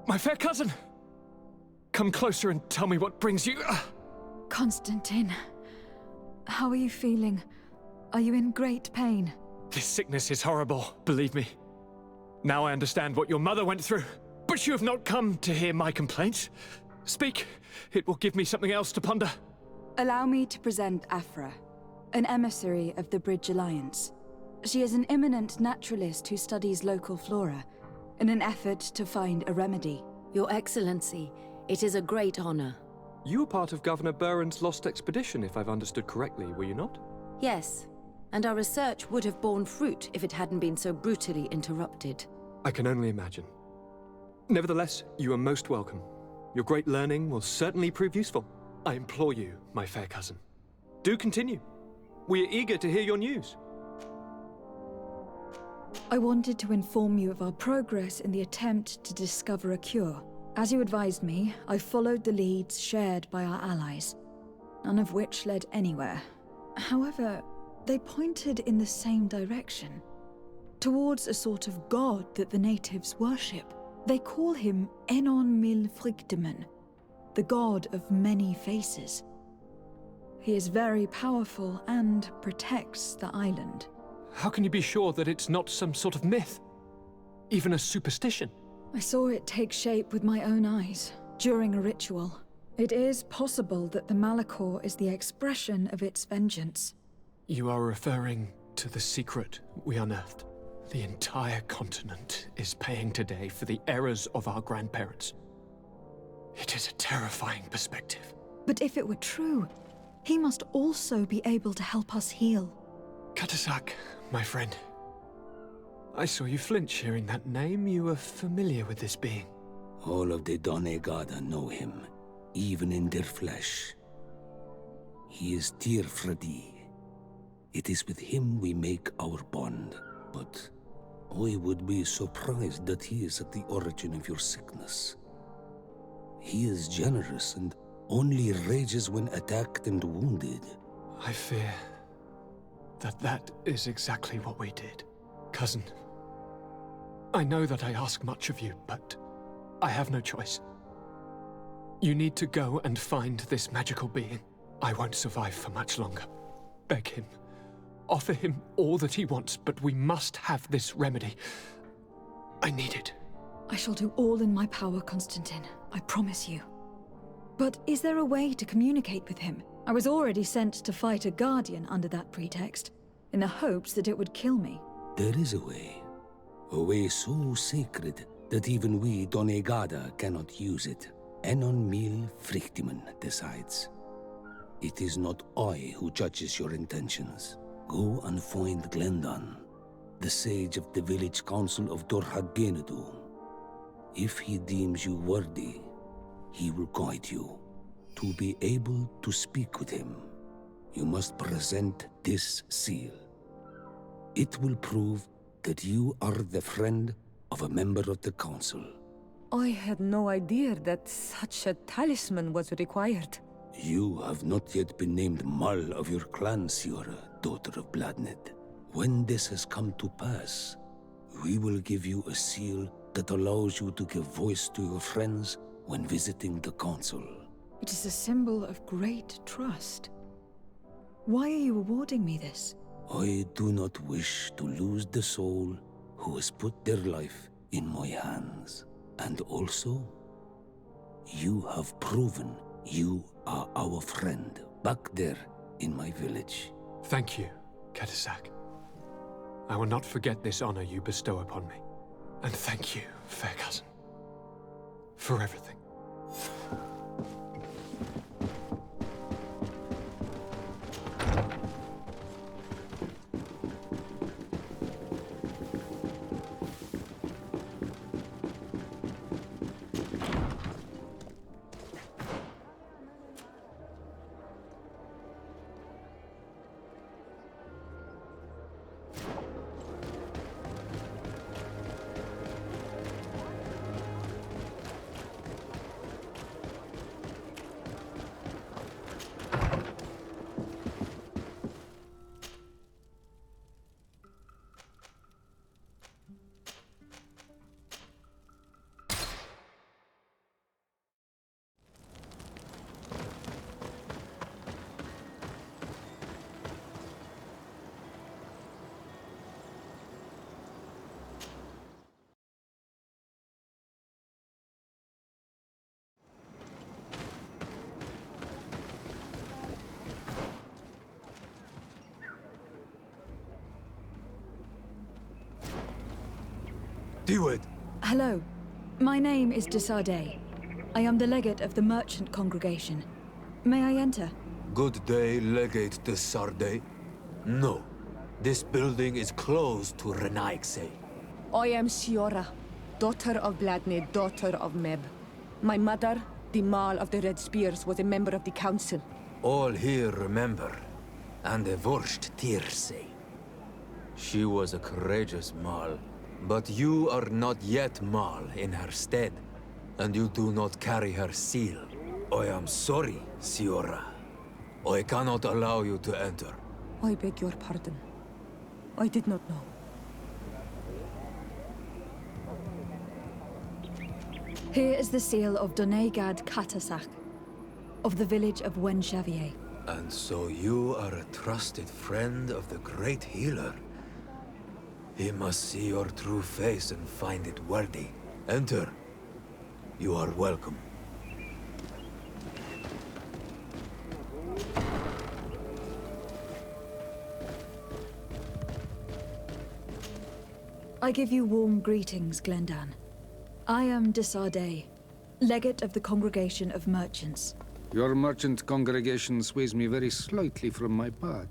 My fair cousin! Come closer and tell me what brings you... Constantine, how are you feeling? Are you in great pain? This sickness is horrible, believe me. Now I understand what your mother went through. But you have not come to hear my complaints. Speak. It will give me something else to ponder. Allow me to present Afra, an emissary of the Bridge Alliance. She is an eminent naturalist who studies local flora in an effort to find a remedy. Your Excellency, it is a great honor. You were part of Governor Buren's lost expedition, if I've understood correctly, were you not? Yes, and our research would have borne fruit if it hadn't been so brutally interrupted. I can only imagine. Nevertheless, you are most welcome. Your great learning will certainly prove useful. I implore you, my fair cousin. Do continue. We are eager to hear your news. I wanted to inform you of our progress in the attempt to discover a cure. As you advised me, I followed the leads shared by our allies, none of which led anywhere. However, they pointed in the same direction, towards a sort of god that the natives worship. They call him Enon Mil Frictimen, the god of many faces. He is very powerful and protects the island. How can you be sure that it's not some sort of myth? Even a superstition? I saw it take shape with my own eyes, during a ritual. It is possible that the Malachor is the expression of its vengeance. You are referring to the secret we unearthed. The entire continent is paying today for the errors of our grandparents. It is a terrifying perspective. But if it were true, he must also be able to help us heal. Katasak, my friend. I saw you flinch hearing that name. You were familiar with this being. All of the Donegada know him, even in their flesh. He is Tirfradi. It is with him we make our bond, but I would be surprised that he is at the origin of your sickness. He is generous and only rages when attacked and wounded. I fear that is exactly what we did. Cousin, I know that I ask much of you, but I have no choice. You need to go and find this magical being. I won't survive for much longer. Beg him. Offer him all that he wants, but we must have this remedy. I need it. I shall do all in my power, Constantine. I promise you. But is there a way to communicate with him? I was already sent to fight a guardian under that pretext, in the hopes that it would kill me. There is a way so sacred that even we Donegada cannot use it. Enon Mil Frictimen decides. It is not I who judges your intentions. Go and find Glendan, the sage of the village council of Dorhagenedu. If he deems you worthy, he will guide you. To be able to speak with him, you must present this seal. It will prove that you are the friend of a member of the council. I had no idea that such a talisman was required. You have not yet been named Mal of your clan, Siora, daughter of Bladned. When this has come to pass, we will give you a seal that allows you to give voice to your friends when visiting the council. It is a symbol of great trust. Why are you awarding me this? I do not wish to lose the soul who has put their life in my hands. And also, you have proven you are our friend back there in my village. Thank you, Katasak. I will not forget this honor you bestow upon me. And thank you, fair cousin, for everything. Do it! Hello. My name is Desardet. I am the legate of the merchant congregation. May I enter? Good day, Legate de Sardet. No. This building is closed to Renaigse. I am Siora, daughter of Bladne, daughter of Meb. My mother, the Mal of the Red Spears, was a member of the council. All here remember, and the Wurst Tierse. She was a courageous Mal, but you are not yet Mal in her stead, and you do not carry her seal. I am sorry, Siora. I cannot allow you to enter. I beg your pardon. I did not know. Here is the seal of Donegad Katasach, of the village of Wenchavier. And so you are a trusted friend of the great healer. He must see your true face and find it worthy. Enter. You are welcome. I give you warm greetings, Glendan. I am Desardet, legate of the Congregation of Merchants. Your merchant congregation sways me very slightly from my path.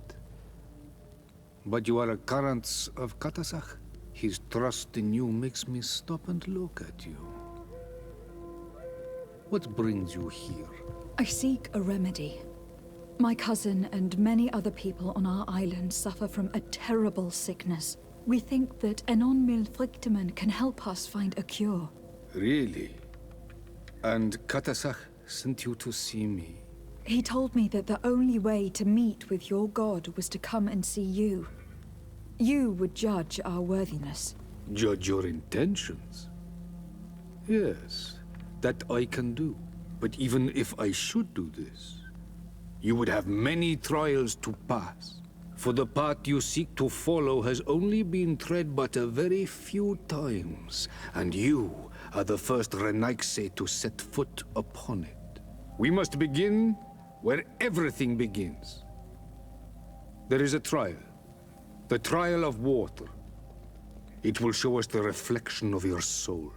But you are a current of Katasach. His trust in you makes me stop and look at you. What brings you here? I seek a remedy. My cousin and many other people on our island suffer from a terrible sickness. We think that Enon Milfrictiman can help us find a cure. Really? And Katasach sent you to see me? He told me that the only way to meet with your god was to come and see you. You would judge our worthiness. Judge your intentions? Yes, that I can do. But even if I should do this, you would have many trials to pass. For the path you seek to follow has only been tread but a very few times, and you are the first Renaigse to set foot upon it. We must begin where everything begins. There is a trial. The trial of water. It will show us the reflection of your soul.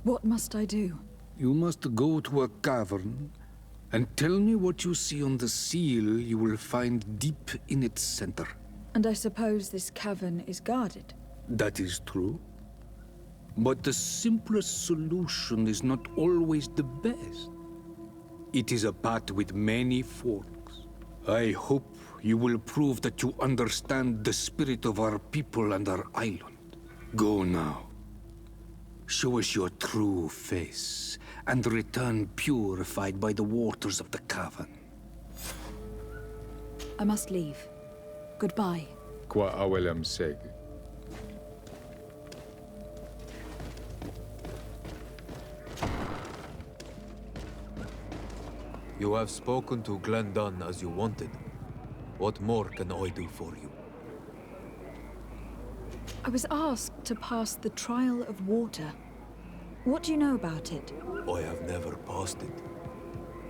What must I do? You must go to a cavern and tell me what you see on the seal you will find deep in its center. And I suppose this cavern is guarded? That is true. But the simplest solution is not always the best. It is a path with many forks. I hope you will prove that you understand the spirit of our people and our island. Go now. Show us your true face, and return purified by the waters of the cavern. I must leave. Goodbye. Qua awelem seg. You have spoken to Glendan as you wanted. What more can I do for you? I was asked to pass the trial of water. What do you know about it? I have never passed it.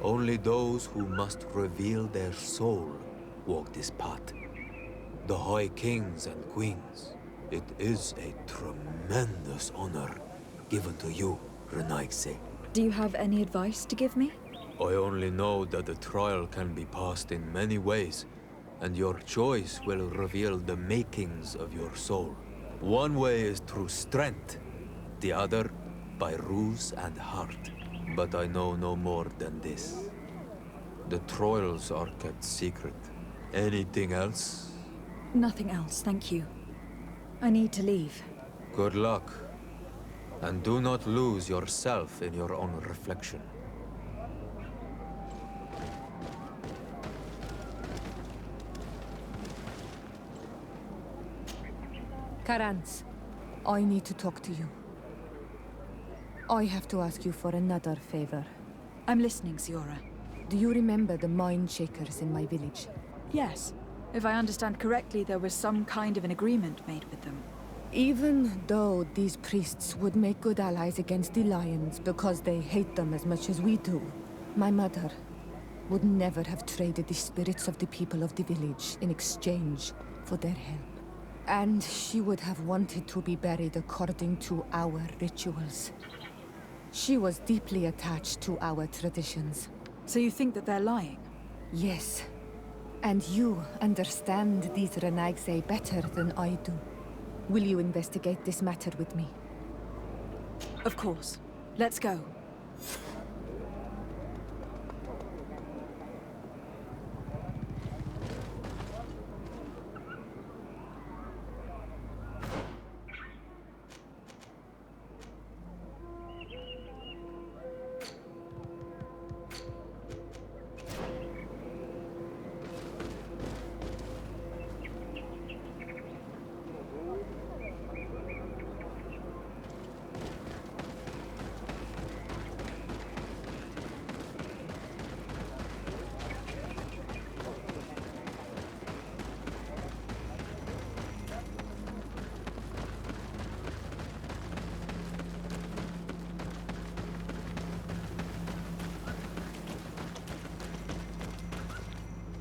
Only those who must reveal their soul walk this path. The High Kings and Queens. It is a tremendous honor given to you, Renaigse. Do you have any advice to give me? I only know that the trial can be passed in many ways, and your choice will reveal the makings of your soul. One way is through strength, the other by ruse and heart. But I know no more than this. The trials are kept secret. Anything else? Nothing else, thank you. I need to leave. Good luck. And do not lose yourself in your own reflection. Karans, I need to talk to you. I have to ask you for another favor. I'm listening, Siora. Do you remember the mine shakers in my village? Yes. If I understand correctly, there was some kind of an agreement made with them. Even though these priests would make good allies against the Lions because they hate them as much as we do, my mother would never have traded the spirits of the people of the village in exchange for their help. And she would have wanted to be buried according to our rituals. She was deeply attached to our traditions. So you think that they're lying? Yes. And you understand these Renaigse better than I do. Will you investigate this matter with me? Of course. Let's go.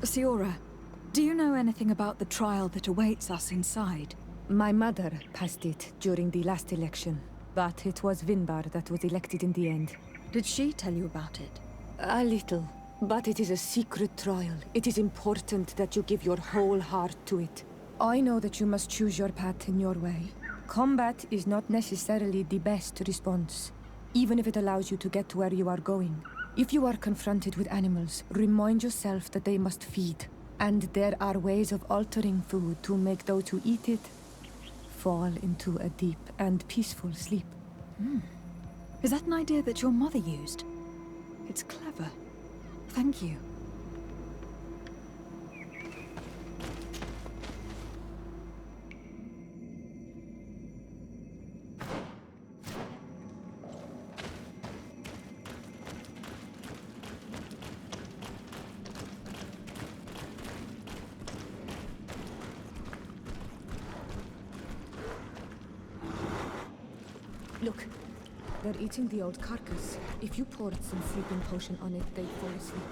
Siora, do you know anything about the trial that awaits us inside? My mother passed it during the last election, but it was Vinbar that was elected in the end. Did she tell you about it? A little, but it is a secret trial. It is important that you give your whole heart to it. I know that you must choose your path in your way. Combat is not necessarily the best response, even if it allows you to get to where you are going. If you are confronted with animals, remind yourself that they must feed, and there are ways of altering food to make those who eat it fall into a deep and peaceful sleep. Is that an idea that your mother used? It's clever. Thank you. Look, they're eating the old carcass. If you poured some sleeping potion on it, they'd fall asleep.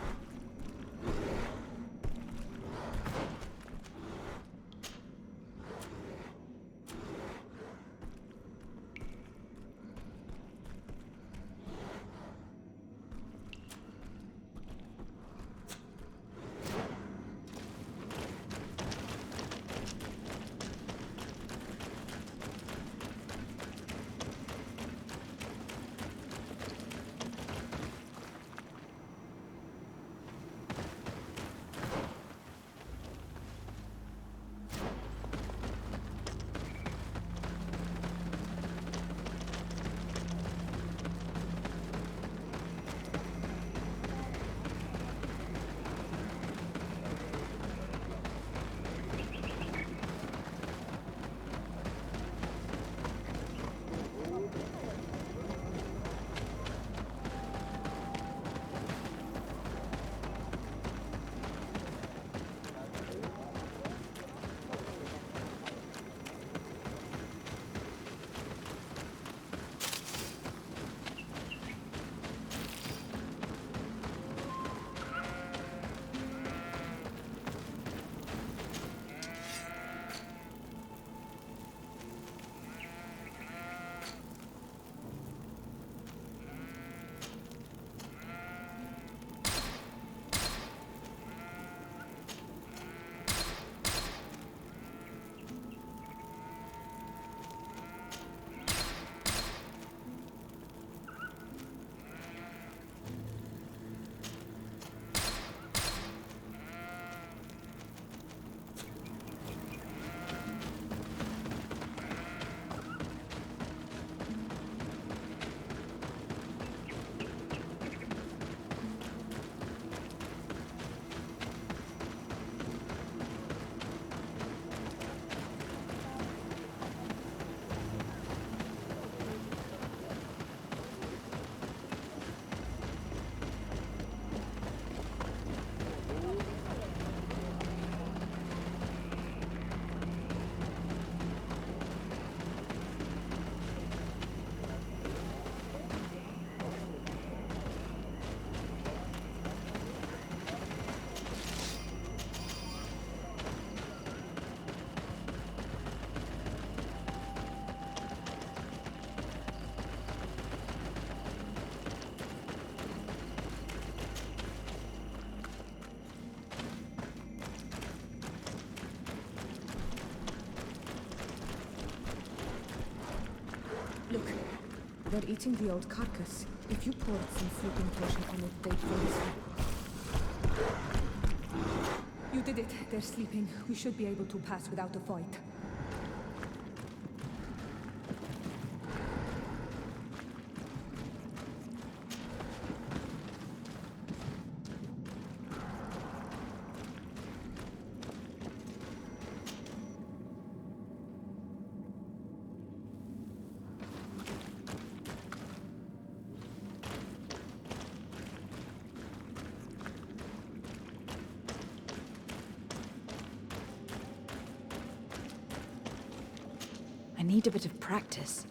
They're eating the old carcass. If you poured some sleeping potion on it, they'd fall asleep. You did it. They're sleeping. We should be able to pass without a fight. I need a bit of practice.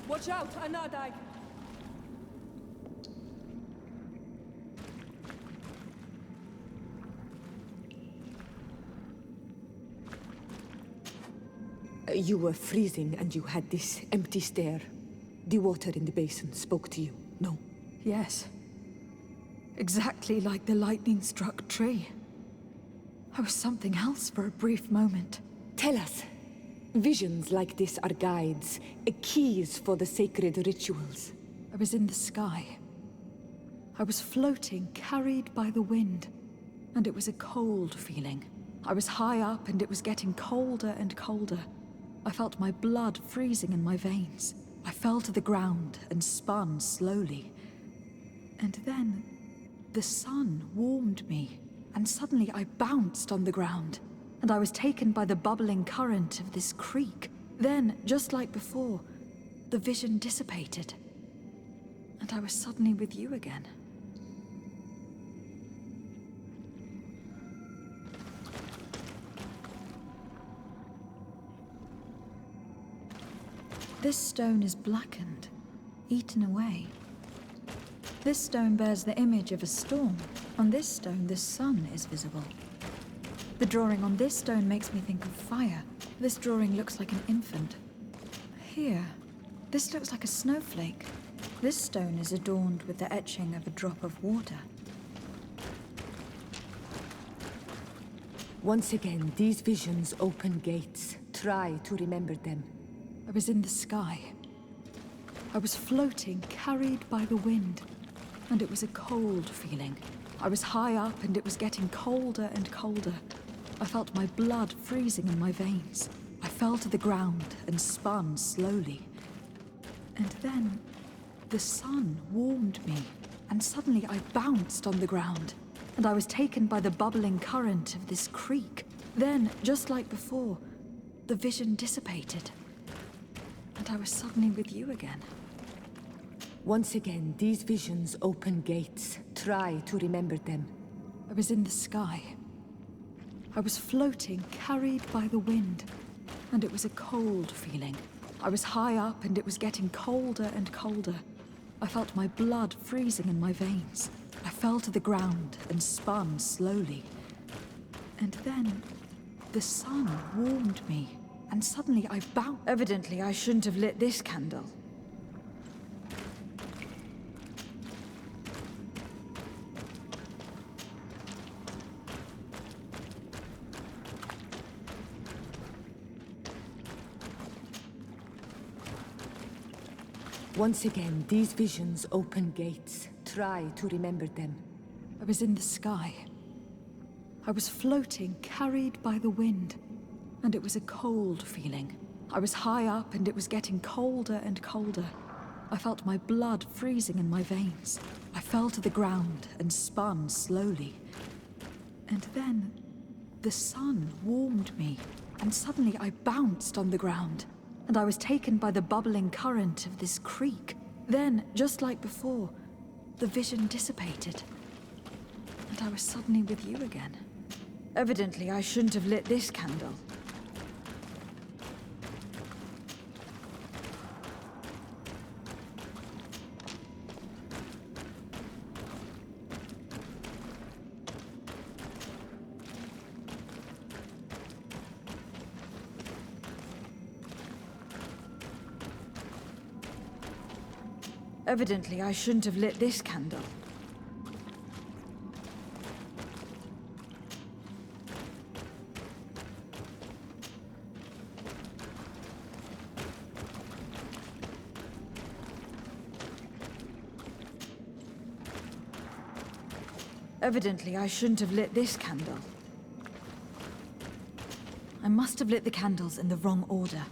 Watch out, Anadag! You were freezing and you had this empty stare. The water in the basin spoke to you, no? Yes. Exactly like the lightning-struck tree. I was something else for a brief moment. Tell us. Visions like this are guides, keys for the sacred rituals. I was in the sky. I was floating, carried by the wind. And it was a cold feeling. I was high up and it was getting colder and colder. I felt my blood freezing in my veins. I fell to the ground and spun slowly. And then, the sun warmed me, and suddenly I bounced on the ground. And I was taken by the bubbling current of this creek. Then, just like before, the vision dissipated. And I was suddenly with you again. This stone is blackened, eaten away. This stone bears the image of a storm. On this stone, the sun is visible. The drawing on this stone makes me think of fire. This drawing looks like an infant. Here, this looks like a snowflake. This stone is adorned with the etching of a drop of water. Once again, these visions open gates. Try to remember them. I was in the sky. I was floating, carried by the wind. And it was a cold feeling. I was high up and it was getting colder and colder. I felt my blood freezing in my veins. I fell to the ground and spun slowly. And then, the sun warmed me, and suddenly I bounced on the ground. And I was taken by the bubbling current of this creek. Then, just like before, the vision dissipated. And I was suddenly with you again. Once again, these visions open gates. Try to remember them. I was in the sky. I was floating, carried by the wind. And it was a cold feeling. I was high up and it was getting colder and colder. I felt my blood freezing in my veins. I fell to the ground and spun slowly. And then, the sun warmed me. And suddenly I bounced. Evidently, I shouldn't have lit this candle. Once again, these visions open gates. Try to remember them. I was in the sky. I was floating, carried by the wind. And it was a cold feeling. I was high up and it was getting colder and colder. I felt my blood freezing in my veins. I fell to the ground and spun slowly. And then, the sun warmed me. And suddenly I bounced on the ground. and I was taken by the bubbling current of this creek. Then, just like before, the vision dissipated, and I was suddenly with you again. Evidently, I shouldn't have lit this candle. Evidently, I shouldn't have lit this candle. Evidently, I shouldn't have lit this candle. I must have lit the candles in the wrong order.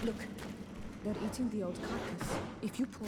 Look, they're eating the old carcass. If you pull...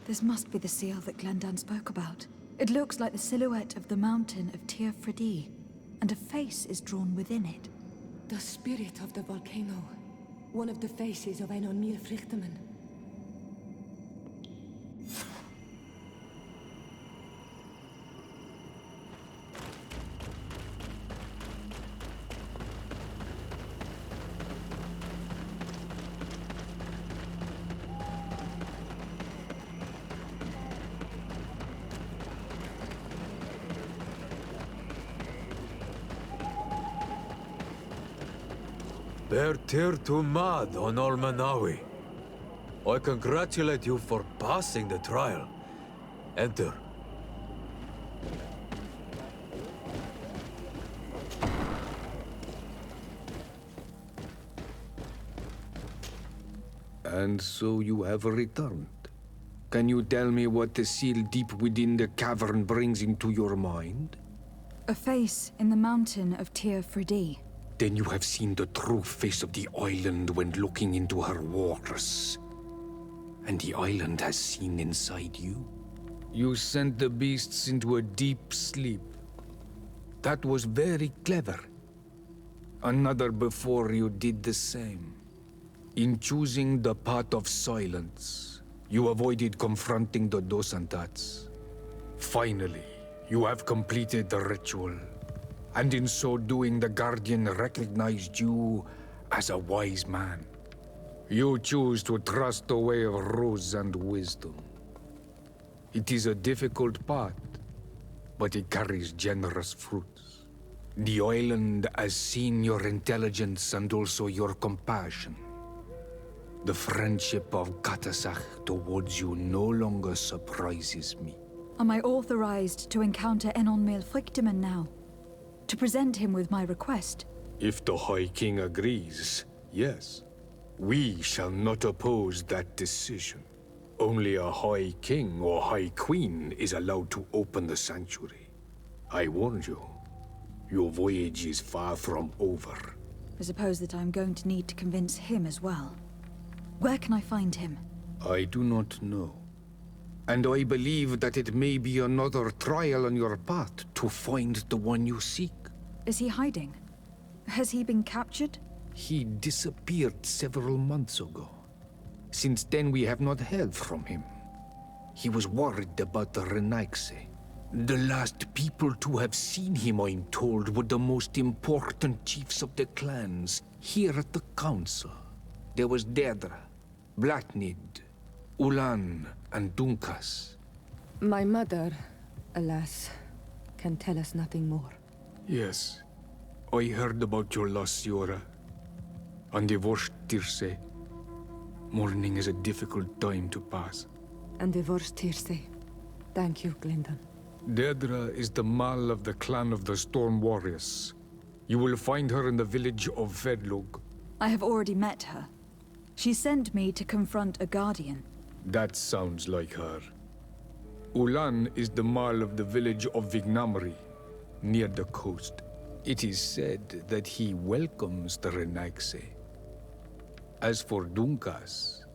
This must be the seal that Glendan spoke about. It looks like the silhouette of the mountain of Tir Fredi, and a face is drawn within it. The spirit of the volcano. One of the faces of Einon Míl Frichtemann. Bear tir to mad on Olmanawi. I congratulate you for passing the trial. Enter. And so you have returned. Can you tell me what the seal deep within the cavern brings into your mind? A face in the mountain of Tir Fridi. Then you have seen the true face of the island when looking into her waters. And the island has seen inside you. You sent the beasts into a deep sleep. That was very clever. Another before you did the same. In choosing the path of silence, you avoided confronting the Dosantats. Finally, you have completed the ritual. And in so doing, the Guardian recognized you as a wise man. You choose to trust the way of rules and wisdom. It is a difficult path, but it carries generous fruits. The island has seen your intelligence and also your compassion. The friendship of Katasach towards you no longer surprises me. Am I authorized to encounter Enon Milfrictiman now? To present him with my request? If the High King agrees, yes. We shall not oppose that decision. Only a High King or High Queen is allowed to open the sanctuary. I warned you. Your voyage is far from over. I suppose that I'm going to need to convince him as well. Where can I find him? I do not know. And I believe that it may be another trial on your path to find the one you seek. Is he hiding? Has he been captured? He disappeared several months ago. Since then, we have not heard from him. He was worried about the Renaigse. The last people to have seen him, I'm told, were the most important chiefs of the clans here at the council. There was Deirdre, Blatnid, Ulan, and Dunkas. My mother, alas, can tell us nothing more. Yes, I heard about your loss, Siora. And divorced Tirce. Mourning is a difficult time to pass. And divorced Tirce. Thank you, Glyndon. Deirdre is the Mal of the clan of the Storm Warriors. You will find her in the village of Vedlug. I have already met her. She sent me to confront a guardian. That sounds like her. Ulan is the Mal of the village of Vignamri, near the coast. It is said that he welcomes the Renaigse. As for Dunkas,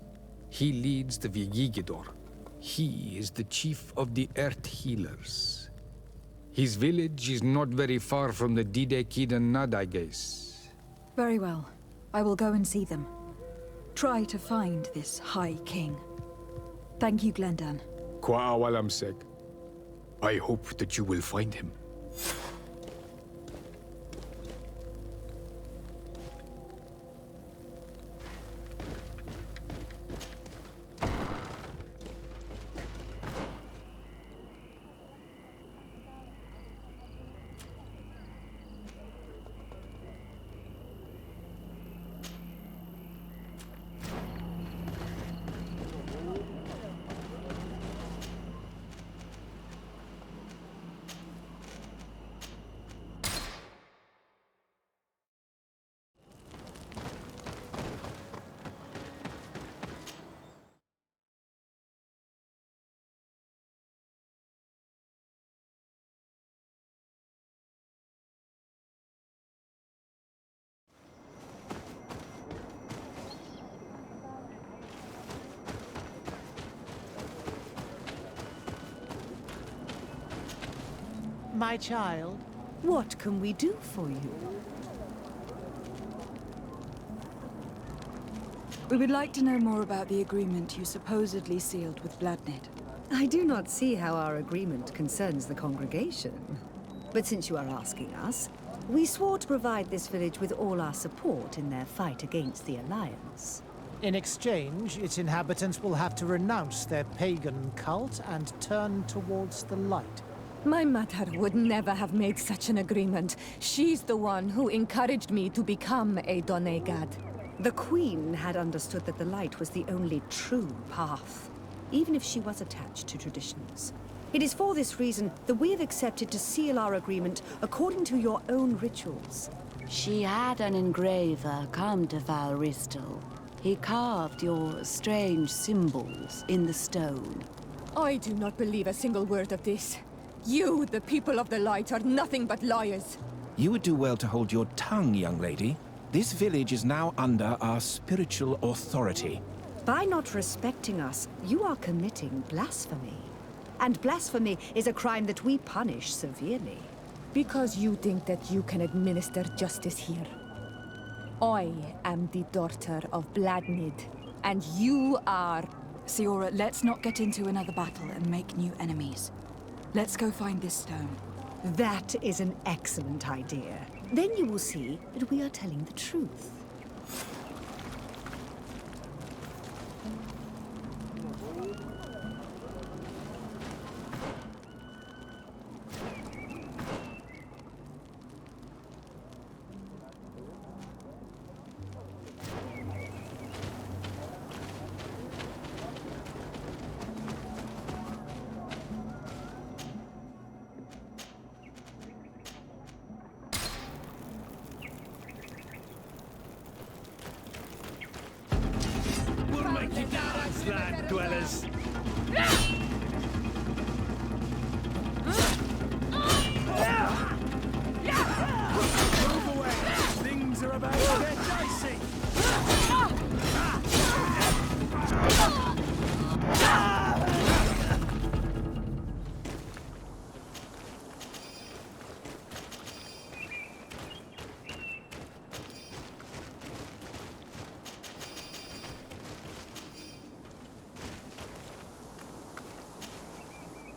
he leads the Vigigidor. He is the chief of the Earth Healers. His village is not very far from the Didekid and Nadages. Very well. I will go and see them. Try to find this High King. Thank you, Glendan. Kwa'awalamsek. I hope that you will find him. My child, what can we do for you? We would like to know more about the agreement you supposedly sealed with Bladnid. I do not see how our agreement concerns the congregation. But since you are asking us, we swore to provide this village with all our support in their fight against the Alliance. In exchange, its inhabitants will have to renounce their pagan cult and turn towards the light. My mother would never have made such an agreement. She's the one who encouraged me to become a Donegad. The Queen had understood that the light was the only true path, even if she was attached to traditions. It is for this reason that we have accepted to seal our agreement according to your own rituals. She had an engraver come to Val Ristel. He carved your strange symbols in the stone. I do not believe a single word of this. You, the people of the light, are nothing but liars. You would do well to hold your tongue, young lady. This village is now under our spiritual authority. By not respecting us, you are committing blasphemy. And blasphemy is a crime that we punish severely. Because you think that you can administer justice here. I am the daughter of Bladnid, and you are... Siora, let's not get into another battle and make new enemies. Let's go find this stone. That is an excellent idea. Then you will see that we are telling the truth. Land dwellers. Move away! Things are about to get dicey!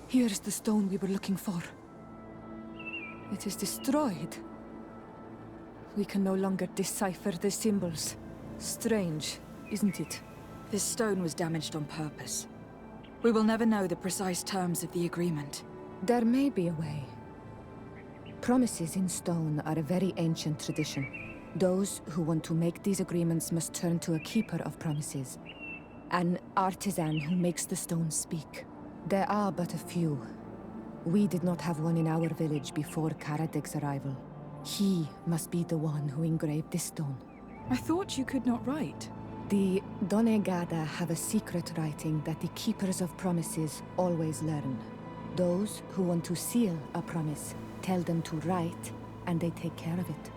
Here's the stone we were looking for. It is destroyed. We can no longer decipher the symbols. Strange, isn't it? This stone was damaged on purpose. We will never know the precise terms of the agreement. There may be a way. Promises in stone are a very ancient tradition. Those who want to make these agreements must turn to a keeper of promises. An artisan who makes the stone speak. There are but a few. We did not have one in our village before Karadeg's arrival. He must be the one who engraved this stone. I thought you could not write. The Donegada have a secret writing that the keepers of promises always learn. Those who want to seal a promise tell them to write, and they take care of it.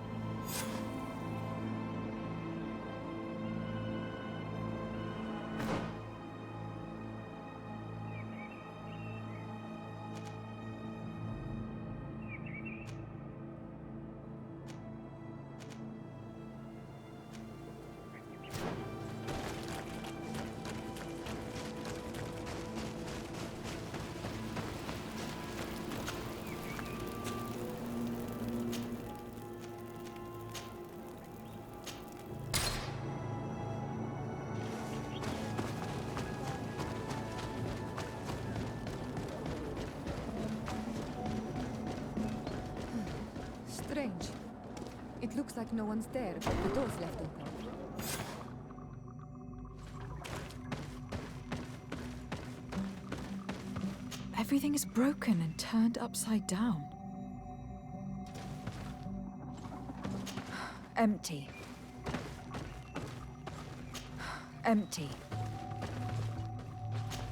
Strange. It looks like no one's there, but the door's left open. Everything is broken and turned upside down. Empty. Empty.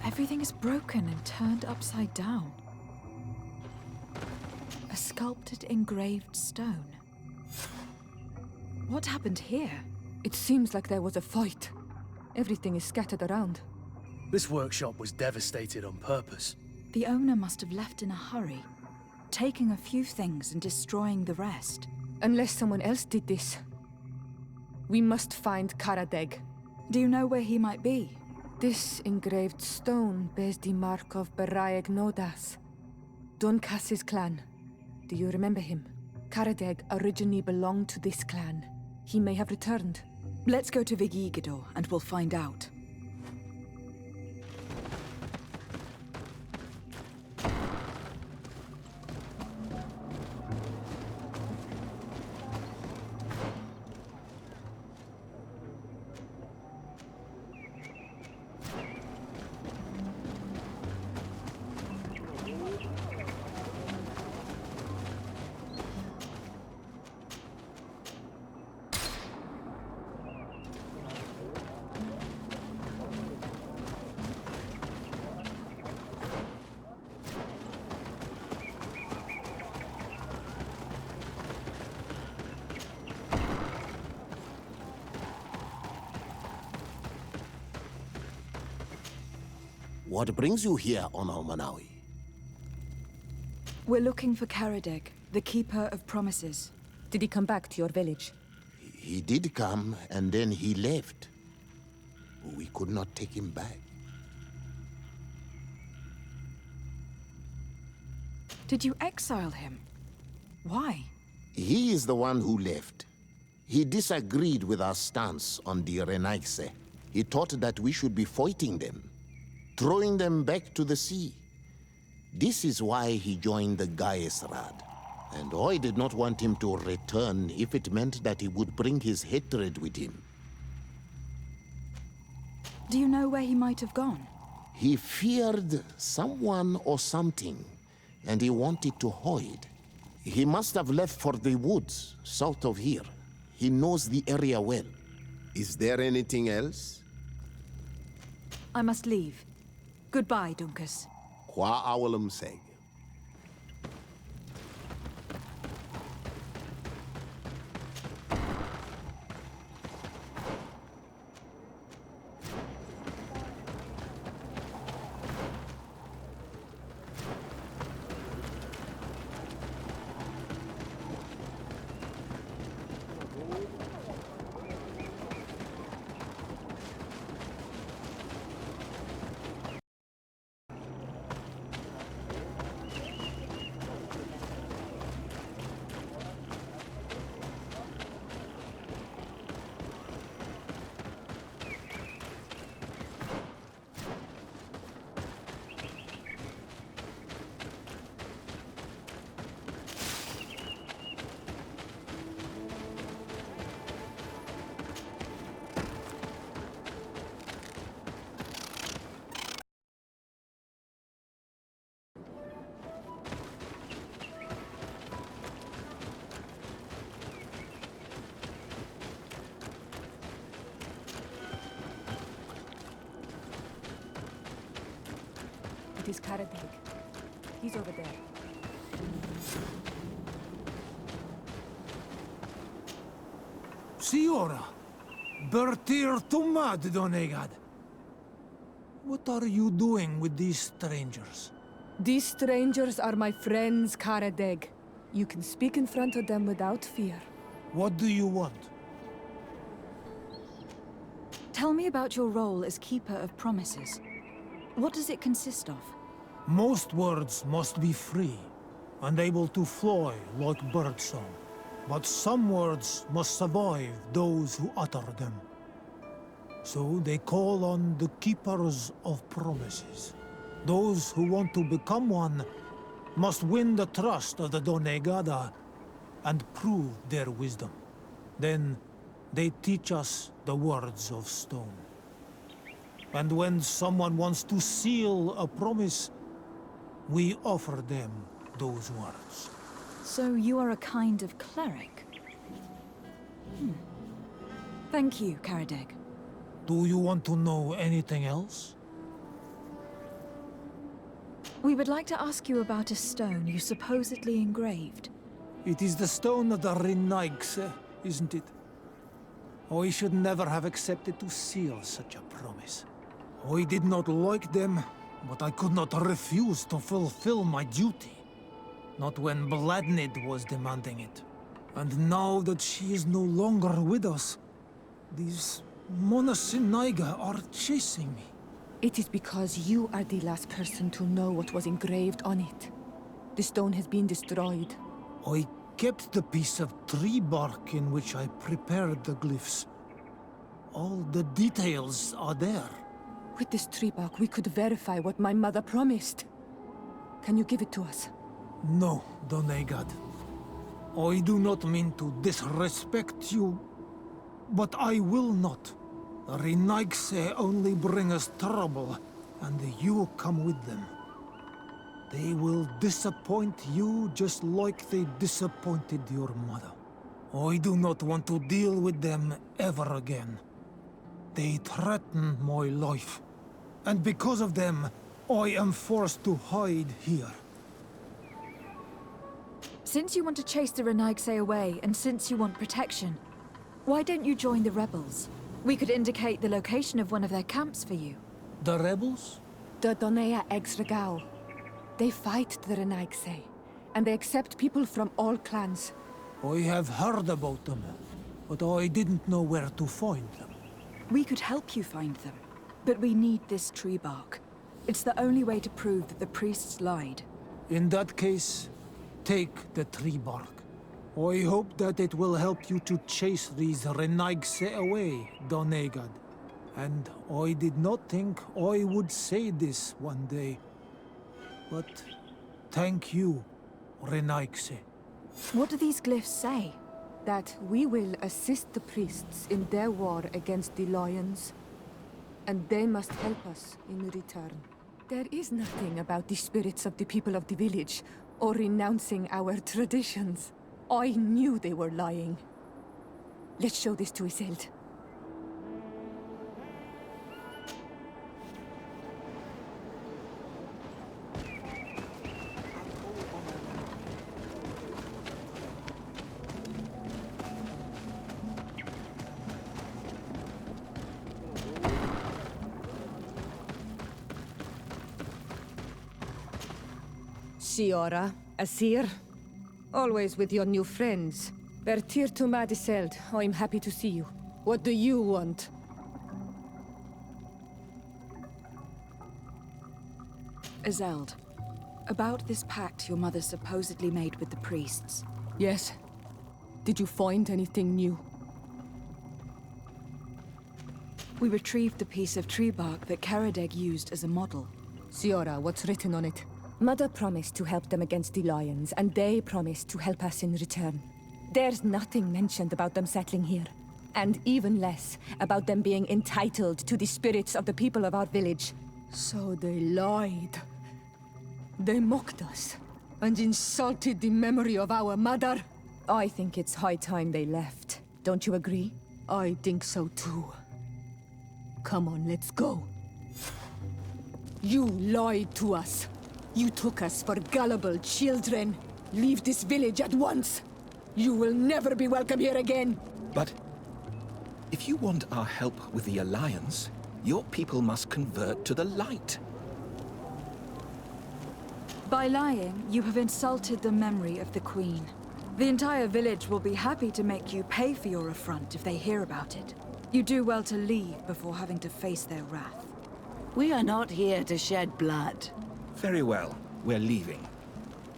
Everything is broken and turned upside down. A sculpted, engraved stone. What happened here? It seems like there was a fight. Everything is scattered around. This workshop was devastated on purpose. The owner must have left in a hurry, taking a few things and destroying the rest. Unless someone else did this. We must find Karadeg. Do you know where he might be? This engraved stone bears the mark of Baraeg Nodas, Donkas's clan. Do you remember him? Karadeg originally belonged to this clan. He may have returned. Let's go to Vigigador and we'll find out. What brings you here on Almanawi? We're looking for Karadeg, the Keeper of Promises. Did he come back to your village? He did come, and then he left. We could not take him back. Did you exile him? Why? He is the one who left. He disagreed with our stance on the Renaigse. He thought that we should be fighting them, throwing them back to the sea. This is why he joined the Gaesrad. And I did not want him to return if it meant that he would bring his hatred with him. Do you know where he might have gone? He feared someone or something, and he wanted to hide. He must have left for the woods, south of here. He knows the area well. Is there anything else? I must leave. Goodbye, Dunkus. Qua awalum seg. It is Karadeg. He's over there. Siora, Bertir Tumad Donegad. What are you doing with these strangers? These strangers are my friends, Karadeg. You can speak in front of them without fear. What do you want? Tell me about your role as Keeper of Promises. What does it consist of? Most words must be free and able to fly like birdsong. But some words must survive those who utter them. So they call on the Keepers of Promises. Those who want to become one must win the trust of the Donegada and prove their wisdom. Then they teach us the words of stone. And when someone wants to seal a promise, we offer them those words. So you are a kind of cleric? Thank you, Karadeg. Do you want to know anything else? We would like to ask you about a stone you supposedly engraved. It is the stone of the Renaigse, isn't it? I should never have accepted to seal such a promise. I did not like them, but I could not refuse to fulfill my duty. Not when Bladnid was demanding it. And now that she is no longer with us, these Monasinaiga are chasing me. It is because you are the last person to know what was engraved on it. The stone has been destroyed. I kept the piece of tree bark in which I prepared the glyphs. All the details are there. With this tree bark, we could verify what my mother promised. Can you give it to us? No, Donegad. I do not mean to disrespect you, but I will not. The Renaigse only bring us trouble, and you come with them. They will disappoint you just like they disappointed your mother. I do not want to deal with them ever again. They threaten my life, and because of them, I am forced to hide here. Since you want to chase the Renaigse away, and since you want protection, why don't you join the rebels? We could indicate the location of one of their camps for you. The rebels? The Donea Exregao. They fight the Renaigse, and they accept people from all clans. I have heard about them, but I didn't know where to find them. We could help you find them, but we need this tree bark. It's the only way to prove that the priests lied. In that case, take the tree bark. I hope that it will help you to chase these Renaigse away, Donegad. And I did not think I would say this one day. But thank you, Renaigse. What do these glyphs say? That we will assist the priests in their war against the lions, and they must help us in return. There is nothing about the spirits of the people of the village, or renouncing our traditions. I knew they were lying. Let's show this to Isolde. Siora, Asir, always with your new friends. Vertir to Madiseld, I'm happy to see you. What do you want? Isolde, about this pact your mother supposedly made with the priests. Yes. Did you find anything new? We retrieved the piece of tree bark that Karadeg used as a model. Siora, what's written on it? Mother promised to help them against the lions, and they promised to help us in return. There's nothing mentioned about them settling here. And even less about them being entitled to the spirits of the people of our village. So they lied. They mocked us, and insulted the memory of our mother. I think it's high time they left. Don't you agree? I think so too. Come on, let's go. You lied to us. You took us for gullible children. Leave this village at once. You will never be welcome here again. But if you want our help with the Alliance, your people must convert to the light. By lying, you have insulted the memory of the Queen. The entire village will be happy to make you pay for your affront if they hear about it. You do well to leave before having to face their wrath. We are not here to shed blood. Very well, we're leaving.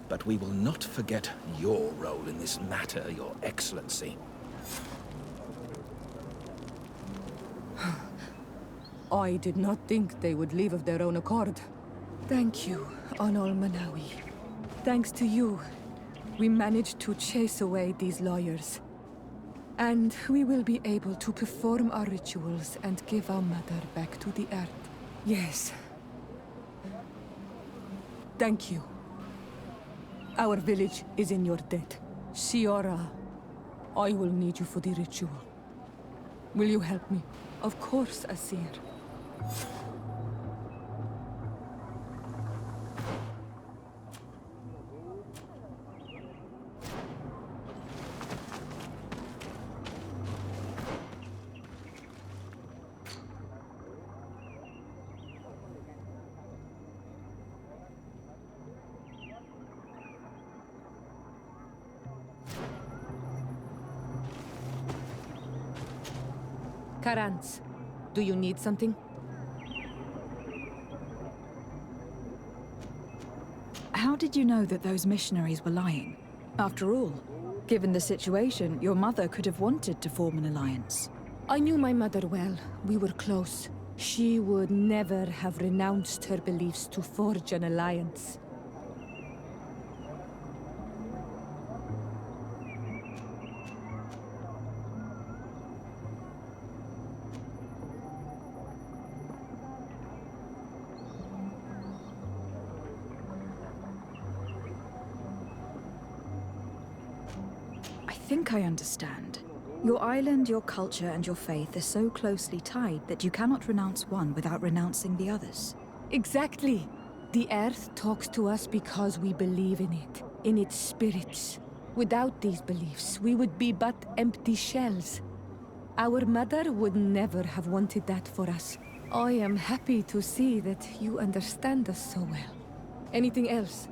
But we will not forget your role in this matter, Your Excellency. I did not think they would leave of their own accord. Thank you, Anol Manawi. Thanks to you, we managed to chase away these lawyers. And we will be able to perform our rituals and give our mother back to the earth. Yes. Thank you. Our village is in your debt. Siora, I will need you for the ritual. Will you help me? Of course, Asir. Karantz, do you need something? How did you know that those missionaries were lying? After all, given the situation, your mother could have wanted to form an alliance. I knew my mother well. We were close. She would never have renounced her beliefs to forge an alliance. I think I understand. Your island, your culture, and your faith are so closely tied that you cannot renounce one without renouncing the others. Exactly. The earth talks to us because we believe in it, in its spirits. Without these beliefs, we would be but empty shells. Our mother would never have wanted that for us. I am happy to see that you understand us so well. Anything else?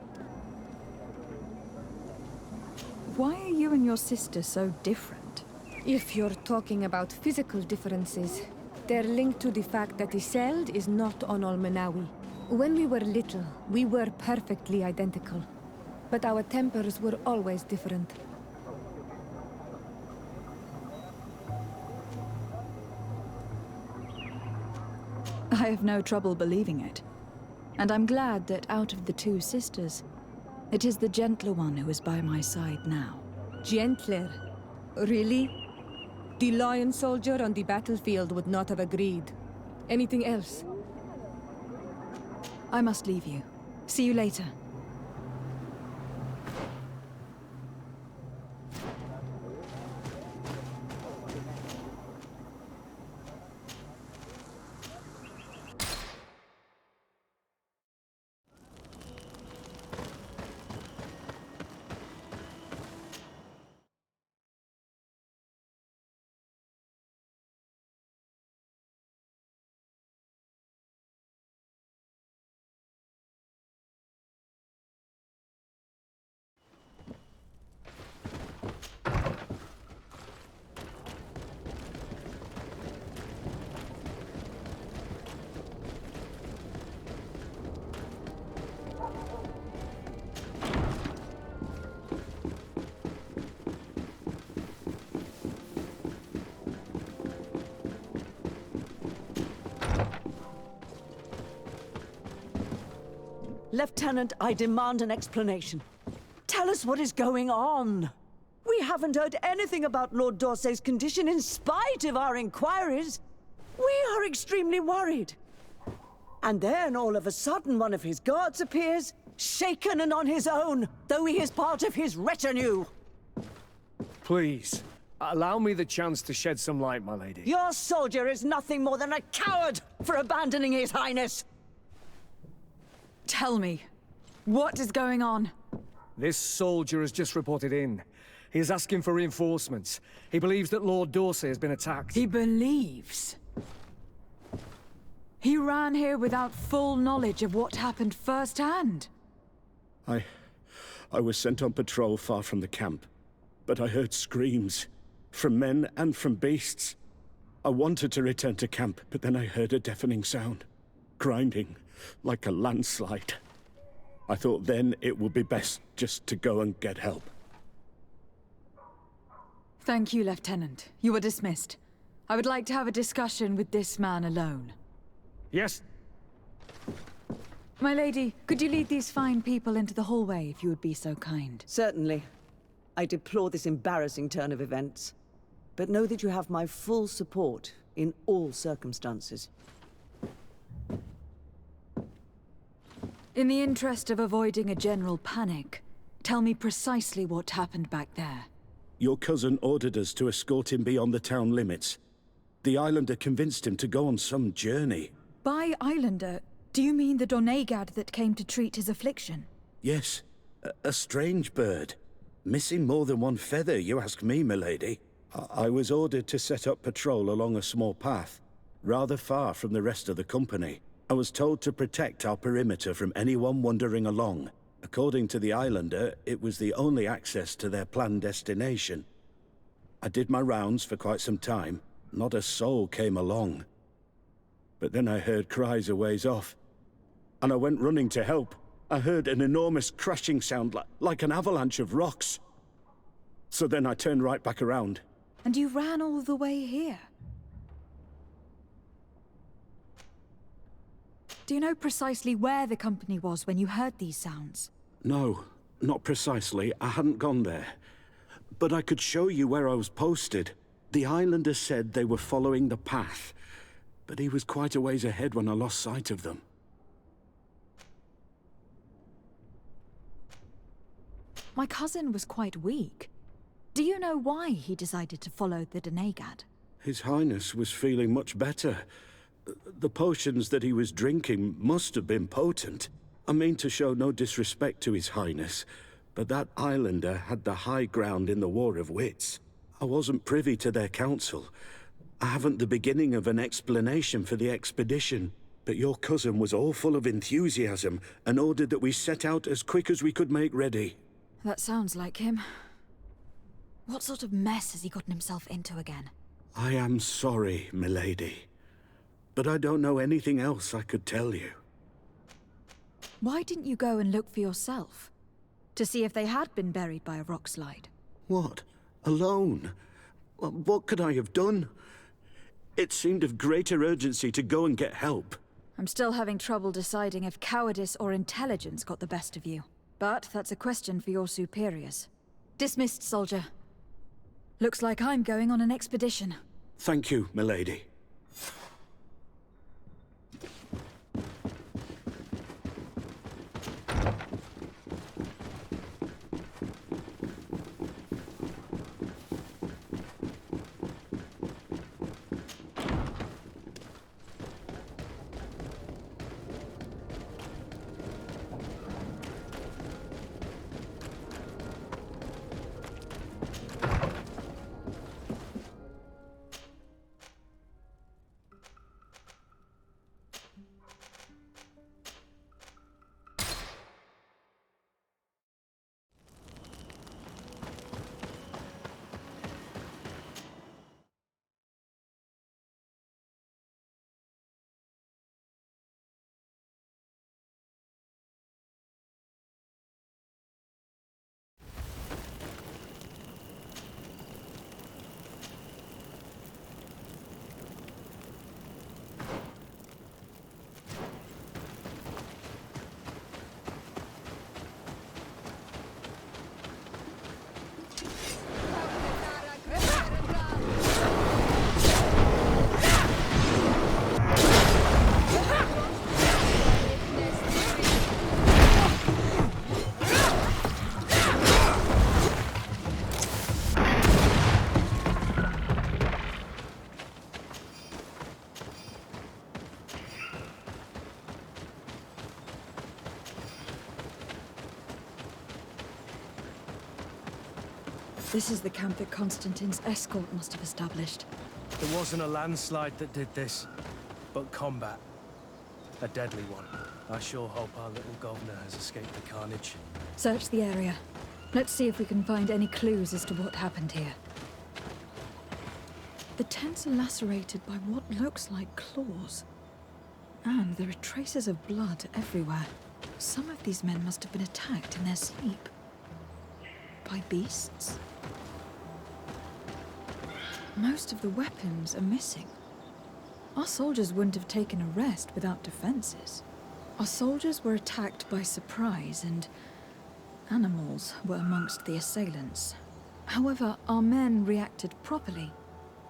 Why are you and your sister so different? If you're talking about physical differences, they're linked to the fact that Iseld is not on Olmenawi. When we were little, we were perfectly identical. But our tempers were always different. I have no trouble believing it. And I'm glad that out of the two sisters, it is the gentler one who is by my side now. Gentler? Really? The lion soldier on the battlefield would not have agreed. Anything else? I must leave you. See you later. Lieutenant, I demand an explanation. Tell us what is going on. We haven't heard anything about Lord D'Orsay's condition in spite of our inquiries. We are extremely worried. And then all of a sudden one of his guards appears, shaken and on his own, though he is part of his retinue. Please, allow me the chance to shed some light, my lady. Your soldier is nothing more than a coward for abandoning his highness. Tell me, what is going on? This soldier has just reported in. He is asking for reinforcements. He believes that Lord D'Orsay has been attacked. He believes? He ran here without full knowledge of what happened firsthand. I was sent on patrol far from the camp, but I heard screams, from men and from beasts. I wanted to return to camp, but then I heard a deafening sound, grinding, like a landslide. I thought then it would be best just to go and get help. Thank you, Lieutenant. You are dismissed. I would like to have a discussion with this man alone. Yes? My lady, could you lead these fine people into the hallway if you would be so kind? Certainly. I deplore this embarrassing turn of events. But know that you have my full support in all circumstances. In the interest of avoiding a general panic, tell me precisely what happened back there. Your cousin ordered us to escort him beyond the town limits. The Islander convinced him to go on some journey. By Islander, do you mean the Donegad that came to treat his affliction? Yes, a strange bird. Missing more than one feather, you ask me, milady. I was ordered to set up patrol along a small path, rather far from the rest of the company. I was told to protect our perimeter from anyone wandering along. According to the Islander, it was the only access to their planned destination. I did my rounds for quite some time. Not a soul came along. But then I heard cries a ways off, and I went running to help. I heard an enormous crashing sound like an avalanche of rocks. So then I turned right back around. And you ran all the way here? Do you know precisely where the company was when you heard these sounds? No, not precisely. I hadn't gone there. But I could show you where I was posted. The Islander said they were following the path, but he was quite a ways ahead when I lost sight of them. My cousin was quite weak. Do you know why he decided to follow the Donegad? His Highness was feeling much better. The potions that he was drinking must have been potent. I mean to show no disrespect to His Highness, but that Islander had the high ground in the War of Wits. I wasn't privy to their counsel. I haven't the beginning of an explanation for the expedition, but your cousin was all full of enthusiasm and ordered that we set out as quick as we could make ready. That sounds like him. What sort of mess has he gotten himself into again? I am sorry, milady, but I don't know anything else I could tell you. Why didn't you go and look for yourself? To see if they had been buried by a rock slide? What? Alone? What could I have done? It seemed of greater urgency to go and get help. I'm still having trouble deciding if cowardice or intelligence got the best of you. But that's a question for your superiors. Dismissed, soldier. Looks like I'm going on an expedition. Thank you, milady. This is the camp that Constantine's escort must have established. It wasn't a landslide that did this, but combat. A deadly one. I sure hope our little governor has escaped the carnage. Search the area. Let's see if we can find any clues as to what happened here. The tents are lacerated by what looks like claws. And there are traces of blood everywhere. Some of these men must have been attacked in their sleep. By beasts? Most of the weapons are missing. Our soldiers wouldn't have taken a rest without defenses. Our soldiers were attacked by surprise, and animals were amongst the assailants. However, our men reacted properly.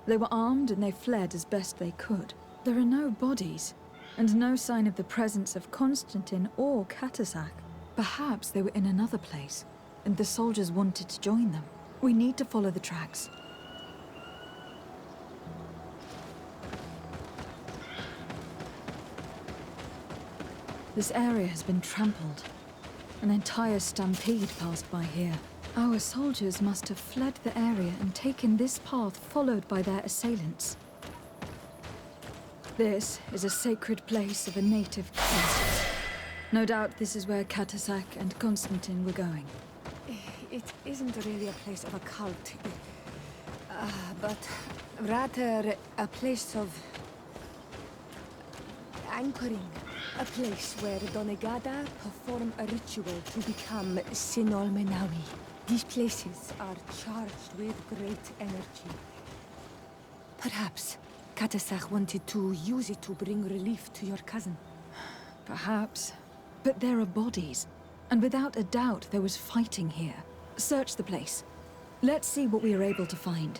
They were armed and they fled as best they could. There are no bodies, and no sign of the presence of Constantine or Katasak. Perhaps they were in another place, and the soldiers wanted to join them. We need to follow the tracks. This area has been trampled. An entire stampede passed by here. Our soldiers must have fled the area and taken this path followed by their assailants. This is a sacred place of a native caste. No doubt this is where Katasak and Constantine were going. It isn't really a place of a cult, but rather a place of anchoring. A place where Donegada perform a ritual to become Sinol Menawi. These places are charged with great energy. Perhaps Katasak wanted to use it to bring relief to your cousin. Perhaps. But there are bodies. And without a doubt, there was fighting here. Search the place. Let's see what we are able to find.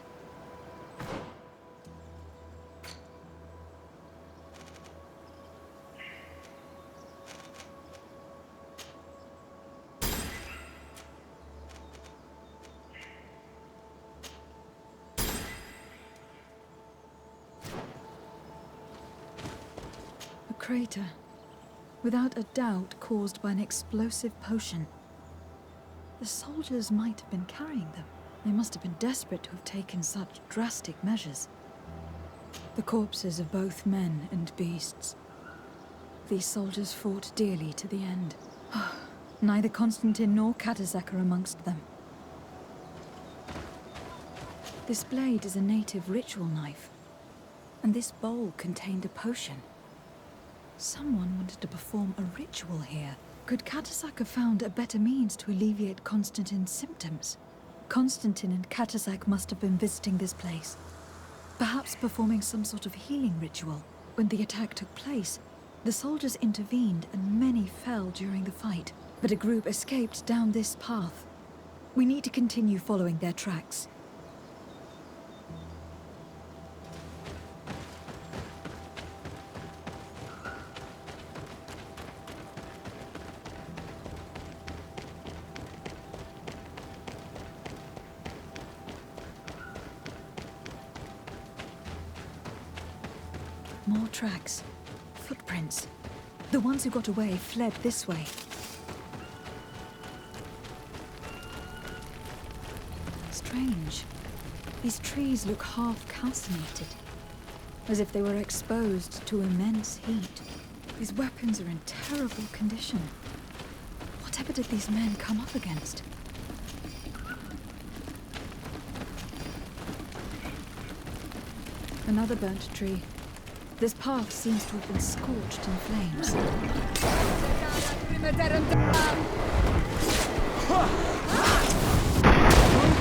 A crater. Without a doubt caused by an explosive potion. The soldiers might have been carrying them. They must have been desperate to have taken such drastic measures. The corpses of both men and beasts. These soldiers fought dearly to the end. Neither Constantine nor Katasak are amongst them. This blade is a native ritual knife, and this bowl contained a potion. Someone wanted to perform a ritual here. Could Katasak have found a better means to alleviate Constantine's symptoms? Constantine and Katasak must have been visiting this place, perhaps performing some sort of healing ritual. When the attack took place, the soldiers intervened and many fell during the fight, but a group escaped down this path. We need to continue following their tracks. More tracks. Footprints. The ones who got away fled this way. Strange. These trees look half calcinated, as if they were exposed to immense heat. These weapons are in terrible condition. Whatever did these men come up against? Another burnt tree. This path seems to have been scorched in flames. Move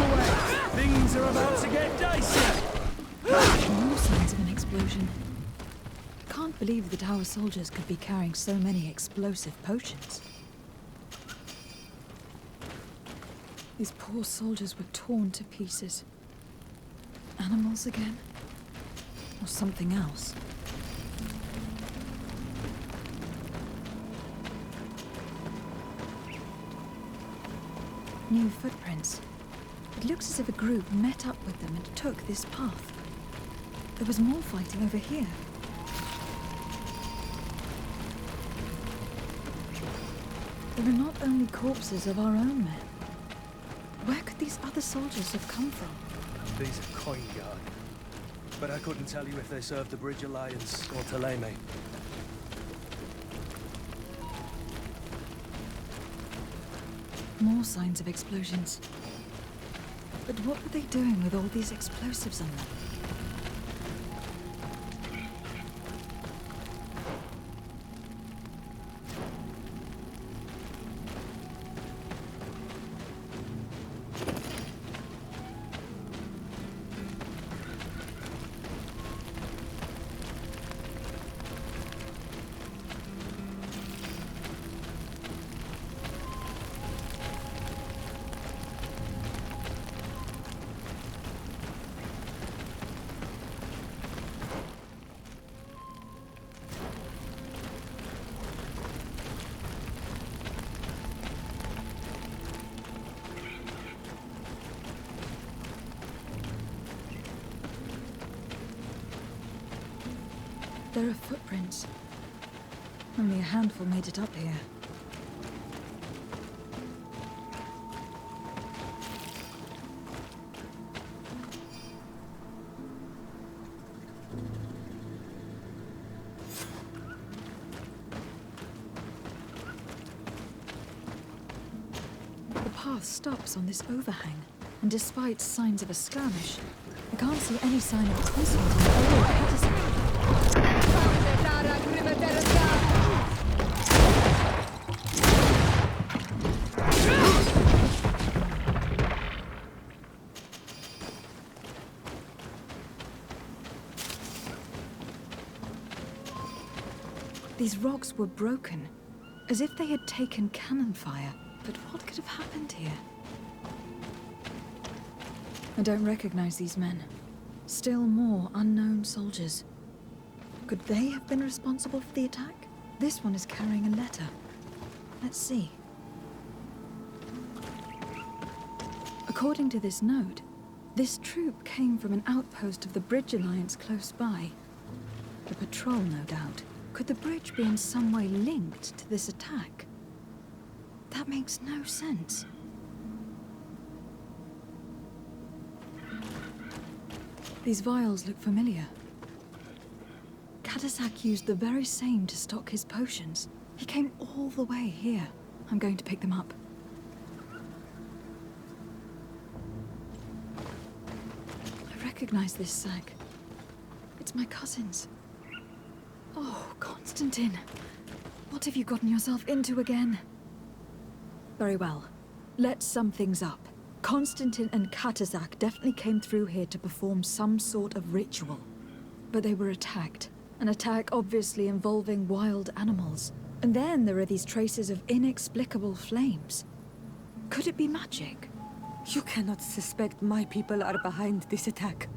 away! Things are about to get dicey! More signs of an explosion. Can't believe that our soldiers could be carrying so many explosive potions. These poor soldiers were torn to pieces. Animals again? Or something else? New footprints. It looks as if a group met up with them and took this path. There was more fighting over here. There are not only corpses of our own men. Where could these other soldiers have come from? These are coin guard. But I couldn't tell you if they served the Bridge Alliance or Ptolemy. More signs of explosions. But what were they doing with all these explosives on them? There are footprints. Only a handful made it up here. The path stops on this overhang, and despite signs of a skirmish, I can't see any sign of Constantine or Katasak. These rocks were broken, as if they had taken cannon fire. But what could have happened here? I don't recognize these men. Still more unknown soldiers. Could they have been responsible for the attack? This one is carrying a letter. Let's see. According to this note, this troop came from an outpost of the Bridge Alliance close by. A patrol, no doubt. Could the bridge be in some way linked to this attack? That makes no sense. These vials look familiar. Katasak used the very same to stock his potions. He came all the way here. I'm going to pick them up. I recognize this sack. It's my cousin's. Oh, Constantine. What have you gotten yourself into again? Very well. Let's sum things up. Constantine and Katasak definitely came through here to perform some sort of ritual. But they were attacked. An attack obviously involving wild animals. And then there are these traces of inexplicable flames. Could it be magic? You cannot suspect my people are behind this attack.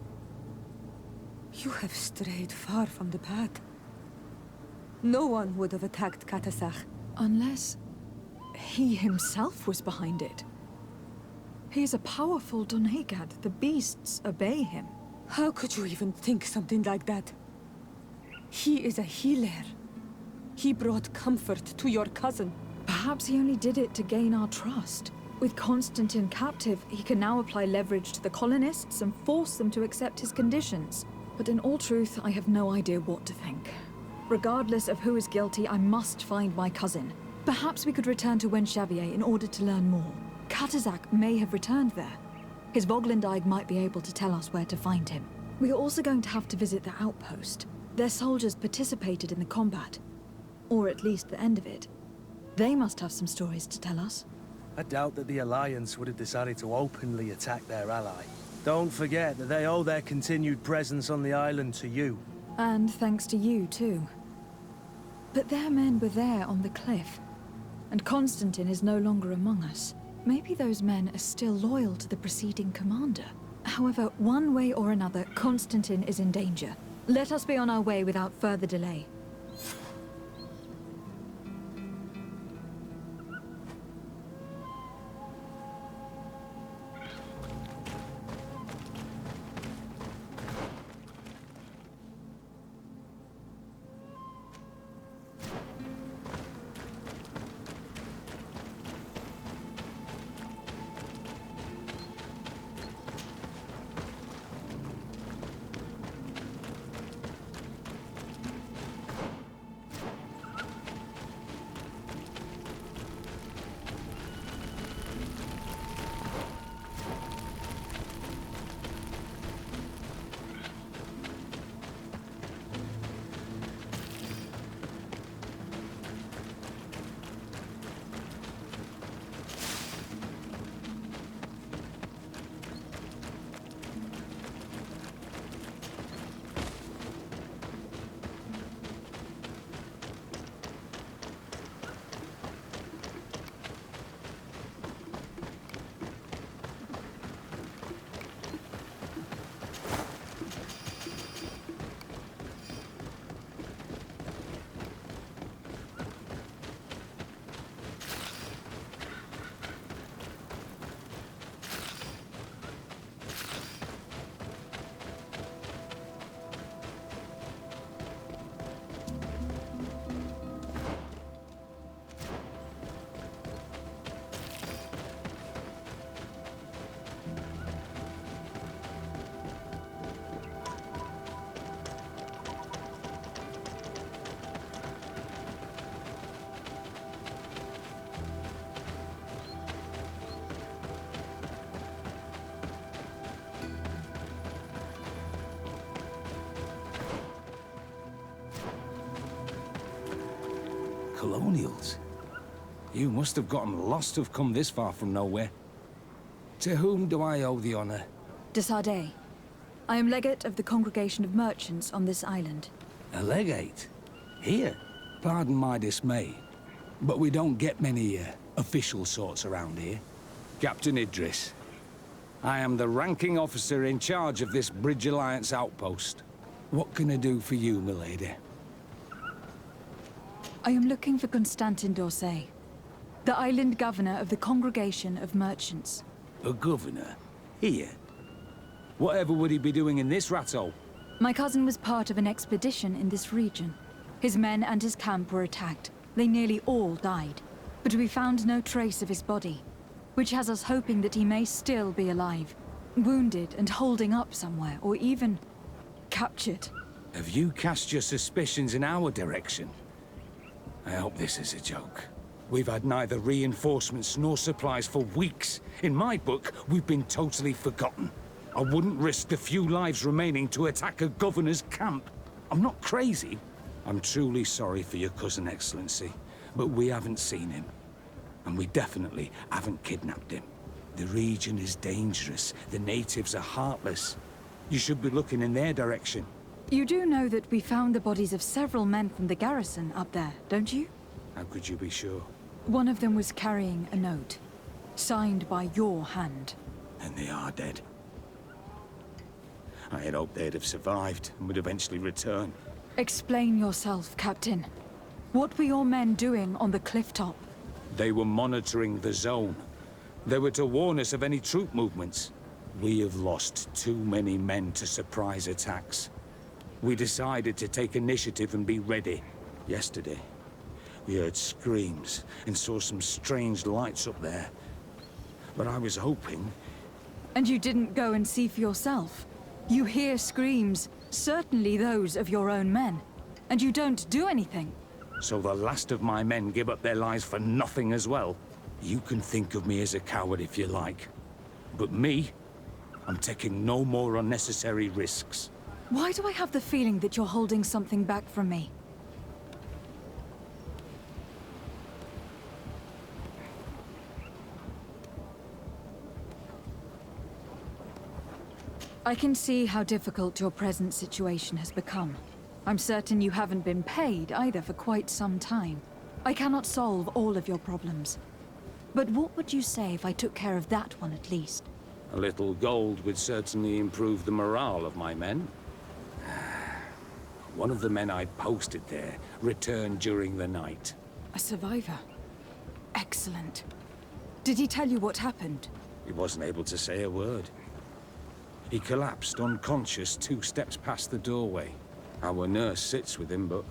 You have strayed far from the path. No one would have attacked Katasak. Unless he himself was behind it. He is a powerful Donegad. The beasts obey him. How could you even think something like that? He is a healer. He brought comfort to your cousin. Perhaps he only did it to gain our trust. With Constantine captive, he can now apply leverage to the colonists and force them to accept his conditions. But in all truth, I have no idea what to think. Regardless of who is guilty, I must find my cousin. Perhaps we could return to Wenxavier in order to learn more. Katasak may have returned there. His Voglandaig might be able to tell us where to find him. We are also going to have to visit the outpost. Their soldiers participated in the combat. Or at least the end of it. They must have some stories to tell us. I doubt that the Alliance would have decided to openly attack their ally. Don't forget that they owe their continued presence on the island to you. And thanks to you, too. But their men were there on the cliff. And Constantine is no longer among us. Maybe those men are still loyal to the preceding commander. However, one way or another, Constantine is in danger. Let us be on our way without further delay. Colonials? You must have gotten lost to have come this far from nowhere. To whom do I owe the honor? De Sardet. I am legate of the Congregation of Merchants on this island. A legate? Here? Pardon my dismay, but we don't get many official sorts around here. Captain Idris. I am the ranking officer in charge of this Bridge Alliance outpost. What can I do for you, milady? I am looking for Constantin d'Orsay, the island governor of the Congregation of Merchants. A governor? Here? Whatever would he be doing in this rattle? My cousin was part of an expedition in this region. His men and his camp were attacked. They nearly all died. But we found no trace of his body, which has us hoping that he may still be alive, wounded and holding up somewhere, or even captured. Have you cast your suspicions in our direction? I hope this is a joke. We've had neither reinforcements nor supplies for weeks. In my book, we've been totally forgotten. I wouldn't risk the few lives remaining to attack a governor's camp. I'm not crazy. I'm truly sorry for your cousin, Excellency, but we haven't seen him. And we definitely haven't kidnapped him. The region is dangerous. The natives are heartless. You should be looking in their direction. You do know that we found the bodies of several men from the garrison up there, don't you? How could you be sure? One of them was carrying a note, signed by your hand. And they are dead. I had hoped they'd have survived and would eventually return. Explain yourself, Captain. What were your men doing on the cliff top? They were monitoring the zone. They were to warn us of any troop movements. We have lost too many men to surprise attacks. We decided to take initiative and be ready. Yesterday, we heard screams and saw some strange lights up there. But I was hoping... And you didn't go and see for yourself? You hear screams, certainly those of your own men, and you don't do anything. So the last of my men give up their lives for nothing as well? You can think of me as a coward if you like. But me, I'm taking no more unnecessary risks. Why do I have the feeling that you're holding something back from me? I can see how difficult your present situation has become. I'm certain you haven't been paid either for quite some time. I cannot solve all of your problems. But what would you say if I took care of that one at least? A little gold would certainly improve the morale of my men. One of the men I posted there returned during the night. A survivor? Excellent. Did he tell you what happened? He wasn't able to say a word. He collapsed unconscious 2 steps past the doorway. Our nurse sits with him, but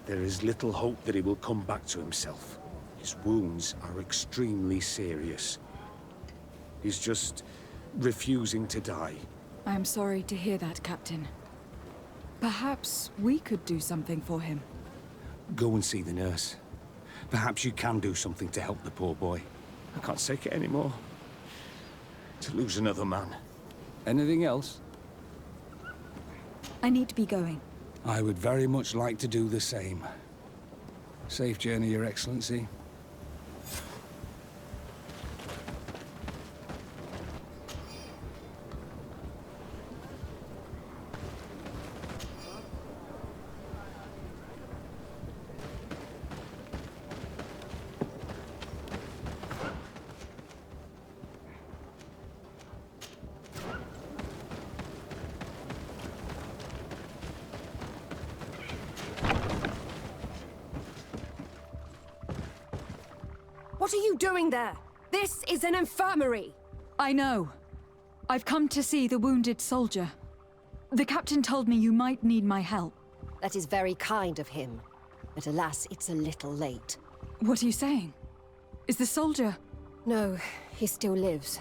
there is little hope that he will come back to himself. His wounds are extremely serious. He's just refusing to die. I am sorry to hear that, Captain. Perhaps we could do something for him. Go and see the nurse. Perhaps you can do something to help the poor boy. I can't take it anymore. To lose another man. Anything else? I need to be going. I would very much like to do the same. Safe journey, Your Excellency. What are you doing there? This is an infirmary! I know. I've come to see the wounded soldier. The captain told me you might need my help. That is very kind of him. But alas, it's a little late. What are you saying? Is the soldier... No, he still lives.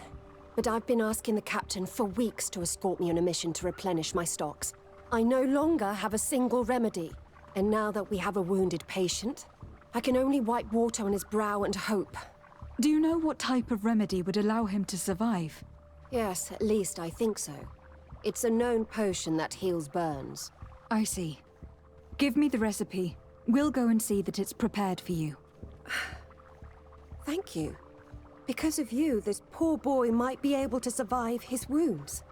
But I've been asking the captain for weeks to escort me on a mission to replenish my stocks. I no longer have a single remedy. And now that we have a wounded patient, I can only wipe water on his brow and hope. Do you know what type of remedy would allow him to survive? Yes, at least I think so. It's a known potion that heals burns. I see. Give me the recipe. We'll go and see that it's prepared for you. Thank you. Because of you, this poor boy might be able to survive his wounds.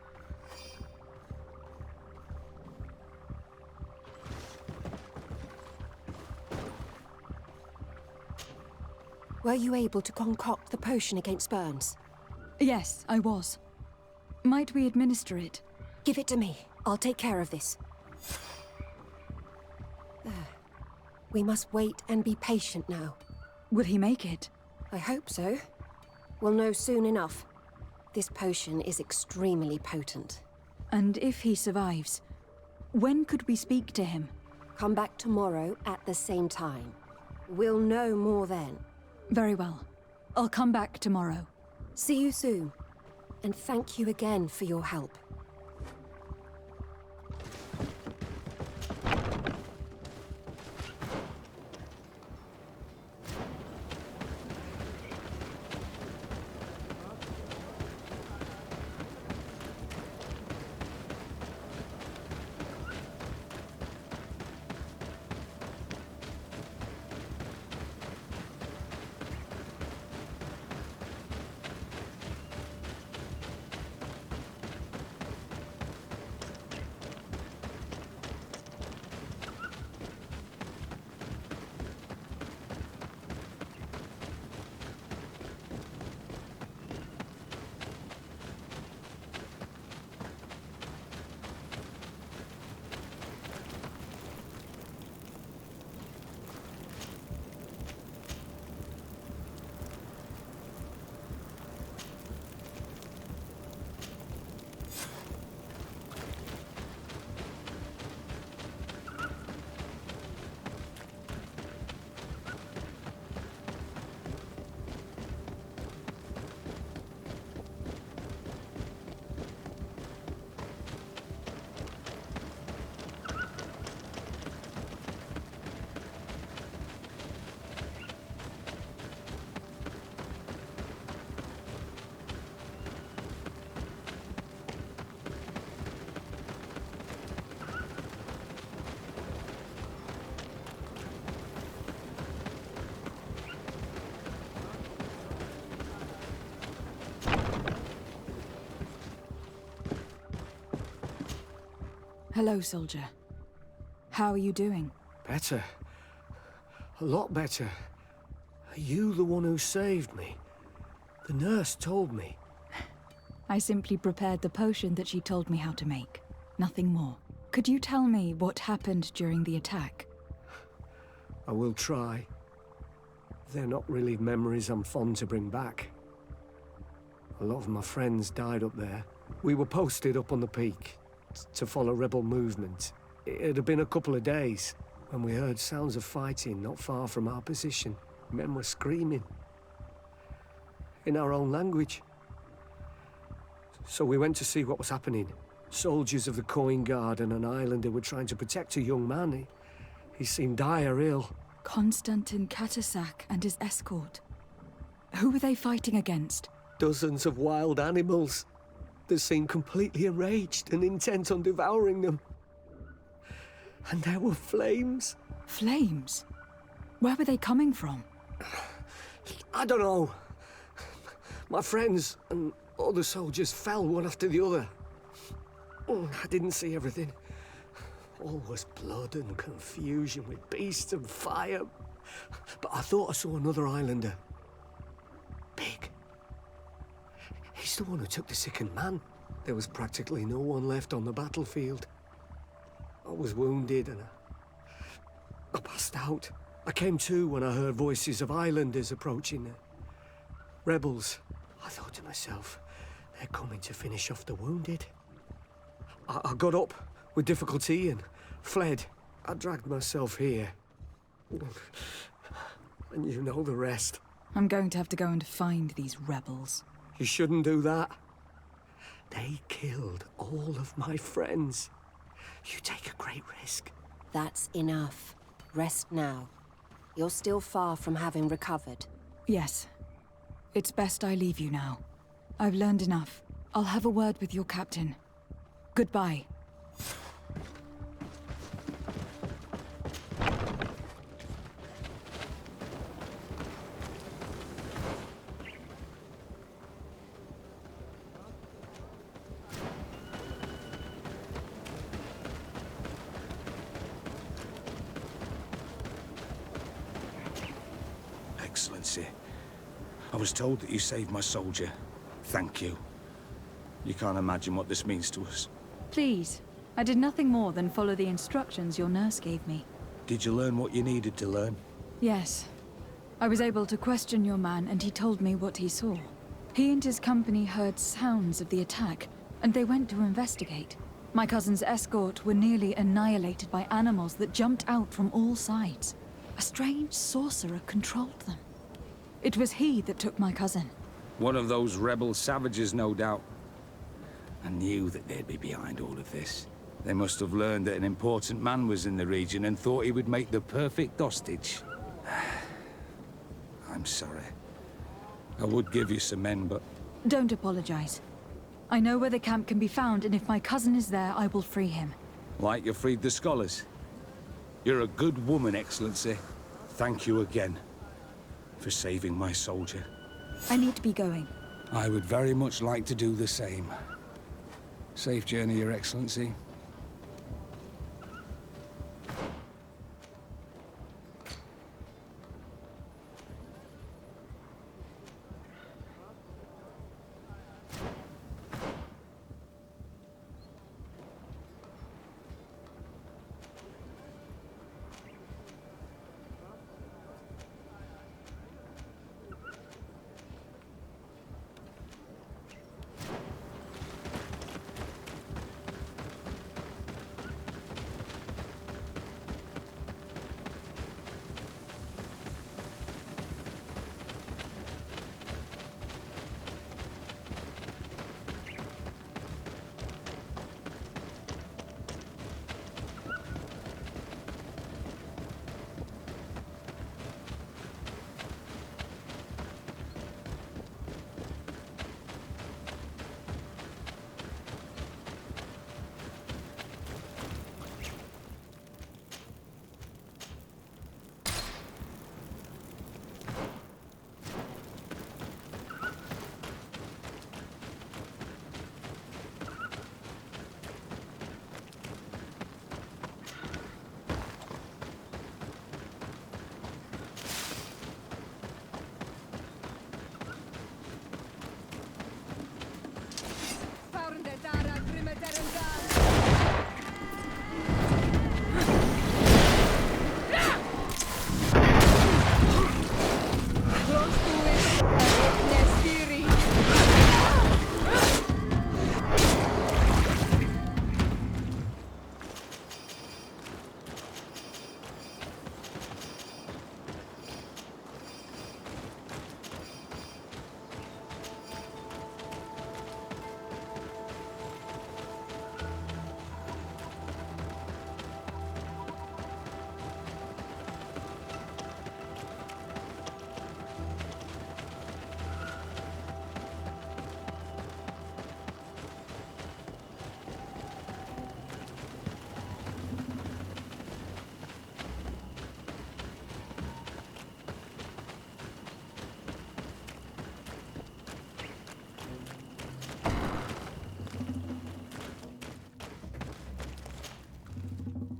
Were you able to concoct the potion against burns? Yes, I was. Might we administer it? Give it to me. I'll take care of this. There. We must wait and be patient now. Will he make it? I hope so. We'll know soon enough. This potion is extremely potent. And if he survives, when could we speak to him? Come back tomorrow at the same time. We'll know more then. Very well. I'll come back tomorrow. See you soon. And thank you again for your help. Hello, soldier. How are you doing? Better. A lot better. Are you the one who saved me? The nurse told me. I simply prepared the potion that she told me how to make. Nothing more. Could you tell me what happened during the attack? I will try. They're not really memories I'm fond to bring back. A lot of my friends died up there. We were posted up on the peak to follow rebel movement. It had been a couple of days when we heard sounds of fighting not far from our position. Men were screaming in our own language. So we went to see what was happening. Soldiers of the Coin Guard and an islander were trying to protect a young man. He seemed dire ill. Konstantin Katasak and his escort. Who were they fighting against? Dozens of wild animals. They seemed completely enraged and intent on devouring them. And there were flames. Flames? Where were they coming from? I don't know. My friends and other soldiers fell one after the other. I didn't see everything. All was blood and confusion with beasts and fire. But I thought I saw another islander. Big. He's the one who took the sickened man. There was practically no one left on the battlefield. I was wounded and I passed out. I came to when I heard voices of islanders approaching. Rebels. I thought to myself, they're coming to finish off the wounded. I got up with difficulty and fled. I dragged myself here. And you know the rest. I'm going to have to go and find these rebels. You shouldn't do that. They killed all of my friends. You take a great risk. That's enough. Rest now. You're still far from having recovered. Yes. It's best I leave you now. I've learned enough. I'll have a word with your captain. Goodbye. Excellency, I was told that you saved my soldier. Thank you. You can't imagine what this means to us. Please. I did nothing more than follow the instructions your nurse gave me. Did you learn what you needed to learn? Yes. I was able to question your man, and he told me what he saw. He and his company heard sounds of the attack, and they went to investigate. My cousin's escort were nearly annihilated by animals that jumped out from all sides. A strange sorcerer controlled them. It was he that took my cousin. One of those rebel savages, no doubt. I knew that they'd be behind all of this. They must have learned that an important man was in the region and thought he would make the perfect hostage. I'm sorry. I would give you some men, but... Don't apologize. I know where the camp can be found, and if my cousin is there, I will free him. Like you freed the scholars. You're a good woman, Excellency. Thank you again for saving my soldier. I need to be going. I would very much like to do the same. Safe journey, Your Excellency.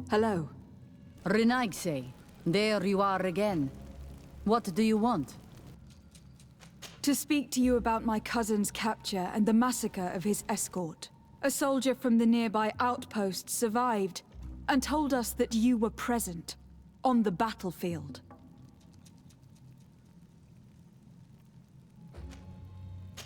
Hello. Renaigse, there you are again. What do you want? To speak to you about my cousin's capture and the massacre of his escort. A soldier from the nearby outpost survived and told us that you were present on the battlefield.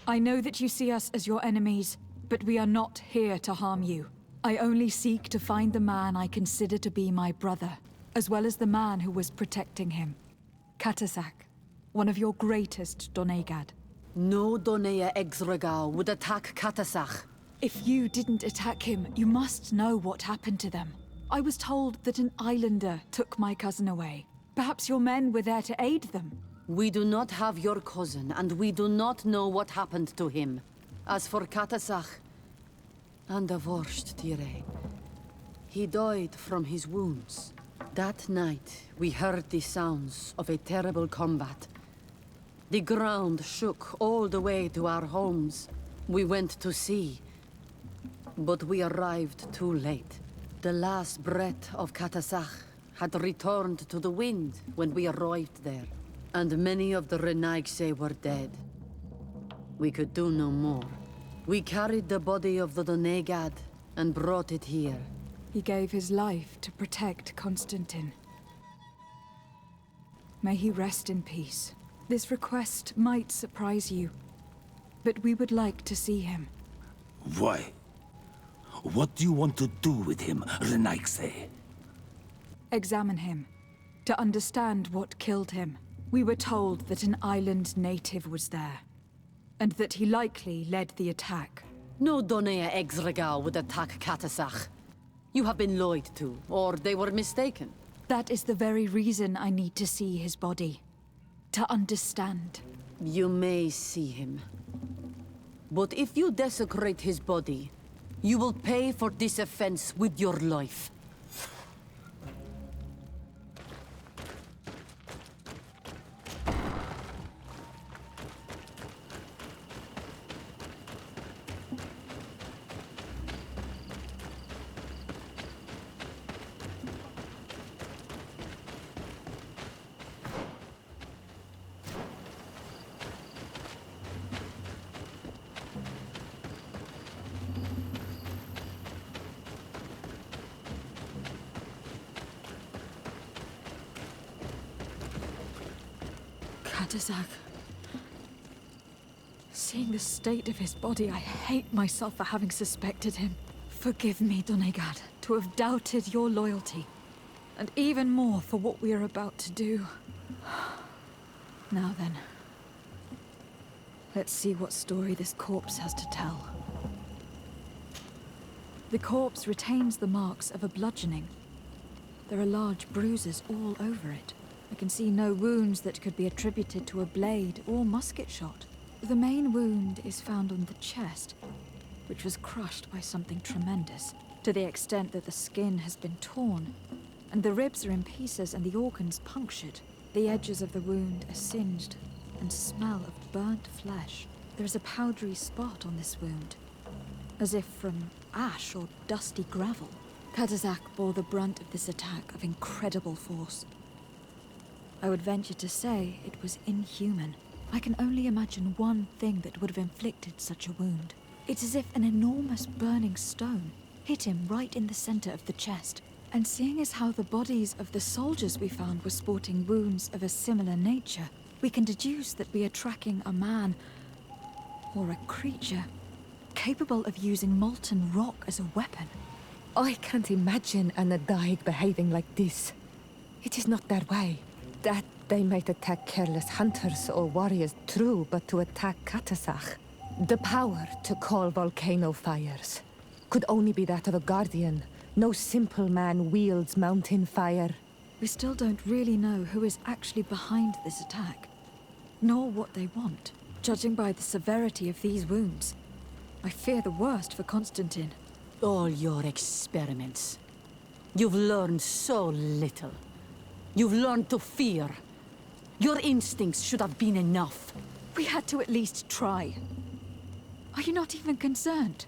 I know that you see us as your enemies, but we are not here to harm you. I only seek to find the man I consider to be my brother, as well as the man who was protecting him. Katasak, one of your greatest Doneigad. No Donea Exregal would attack Katasak. If you didn't attack him, you must know what happened to them. I was told that an islander took my cousin away. Perhaps your men were there to aid them. We do not have your cousin, and we do not know what happened to him. As for Katasak, and the worst, Tire, he died from his wounds. That night, we heard the sounds of a terrible combat. The ground shook all the way to our homes. We went to see, but we arrived too late. The last breath of Katasak had returned to the wind when we arrived there, and many of the Renaigse were dead. We could do no more. We carried the body of the Doneigad and brought it here. He gave his life to protect Constantine. May he rest in peace. This request might surprise you, but we would like to see him. Why? What do you want to do with him, Renaigse? Examine him, to understand what killed him. We were told that an island native was there, and that he likely led the attack. No Donea Exregal would attack Katasak. You have been lied to, or they were mistaken. That is the very reason I need to see his body. To understand. You may see him. But if you desecrate his body, you will pay for this offense with your life. Katasak. Seeing the state of his body, I hate myself for having suspected him. Forgive me, Doneigad, to have doubted your loyalty. And even more for what we are about to do. Now then. Let's see what story this corpse has to tell. The corpse retains the marks of a bludgeoning. There are large bruises all over it. I can see no wounds that could be attributed to a blade or musket shot. The main wound is found on the chest, which was crushed by something tremendous, to the extent that the skin has been torn, and the ribs are in pieces and the organs punctured. The edges of the wound are singed and smell of burnt flesh. There is a powdery spot on this wound, as if from ash or dusty gravel. Katasak bore the brunt of this attack of incredible force. I would venture to say it was inhuman. I can only imagine one thing that would have inflicted such a wound. It's as if an enormous burning stone hit him right in the center of the chest. And seeing as how the bodies of the soldiers we found were sporting wounds of a similar nature, we can deduce that we are tracking a man or a creature capable of using molten rock as a weapon. I can't imagine an Adaig behaving like this. It is not their way. That they might attack careless hunters or warriors, true, but to attack Katasak, the power to call volcano fires, could only be that of a guardian. No simple man wields mountain fire. We still don't really know who is actually behind this attack, nor what they want. Judging by the severity of these wounds, I fear the worst for Constantine. All your experiments. You've learned so little. You've learned to fear. Your instincts should have been enough. We had to at least try. Are you not even concerned?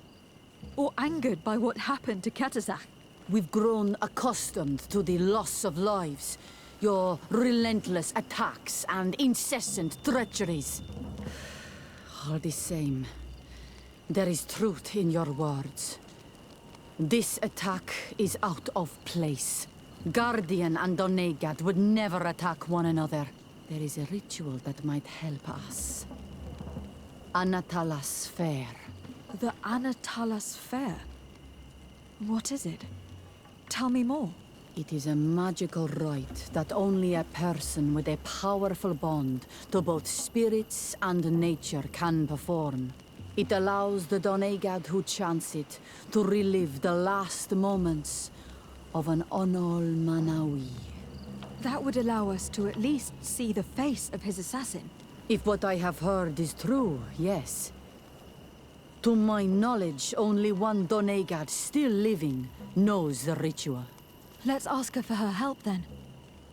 Or angered by what happened to Katasak? We've grown accustomed to the loss of lives, your relentless attacks and incessant treacheries. All the same, there is truth in your words. This attack is out of place. Guardian and Donegad would never attack one another. There is a ritual that might help us. Anatalas Fair. The Anatalas Fair? What is it? Tell me more. It is a magical rite that only a person with a powerful bond to both spirits and nature can perform. It allows the Donegad who chants it to relive the last moments of an Onol Manawi. That would allow us to at least see the face of his assassin. If what I have heard is true, yes. To my knowledge, only one Donegad still living knows the ritual. Let's ask her for her help then.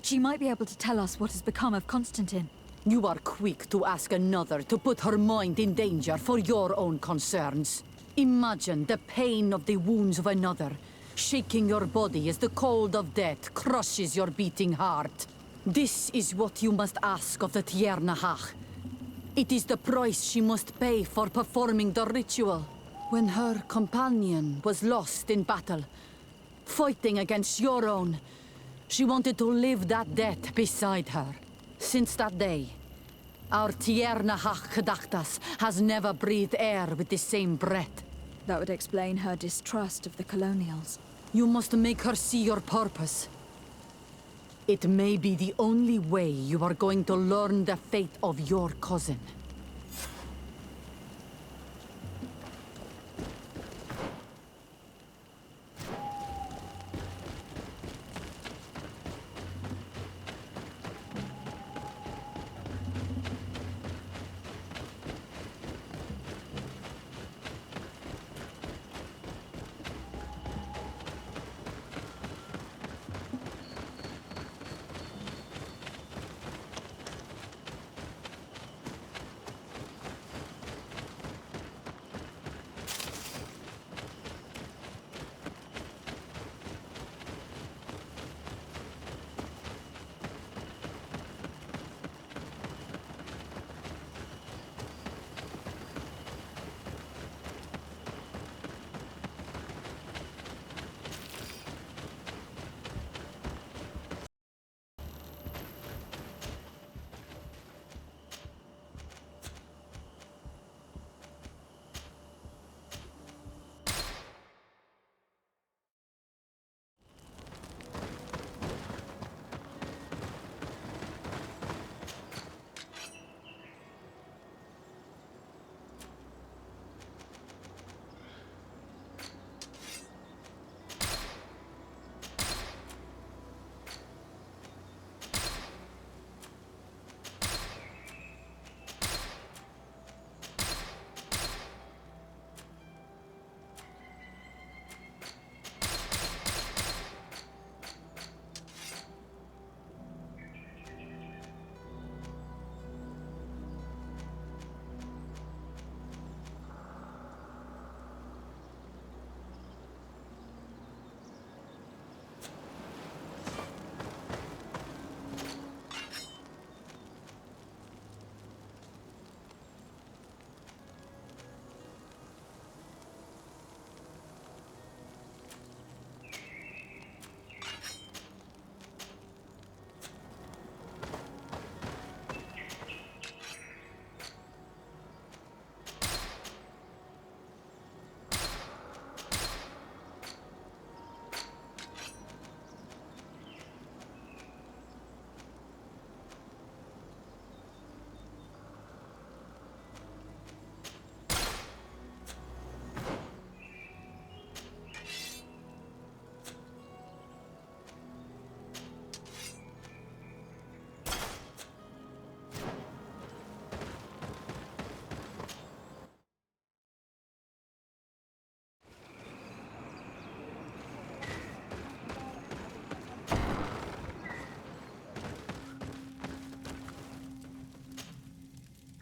She might be able to tell us what has become of Constantine. You are quick to ask another to put her mind in danger for your own concerns. Imagine the pain of the wounds of another, shaking your body as the cold of death crushes your beating heart. This is what you must ask of the Tiernahach. It is the price she must pay for performing the ritual. When her companion was lost in battle, fighting against your own, she wanted to live that death beside her. Since that day, our Tiernahach Kadachtas has never breathed air with the same breath. That would explain her distrust of the colonials. You must make her see your purpose. It may be the only way you are going to learn the fate of your cousin.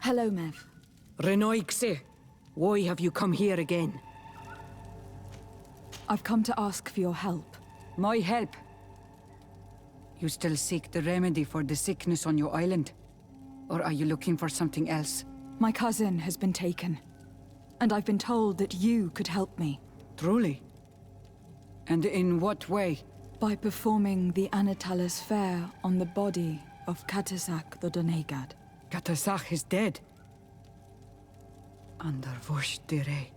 Hello, Mev. Renoixe, why have you come here again? I've come to ask for your help. My help. You still seek the remedy for the sickness on your island? Or are you looking for something else? My cousin has been taken, and I've been told that you could help me. Truly? And in what way? By performing the Anatalis Fair on the body of Katasak the Donegad. Katasak is dead. Under Voshtire.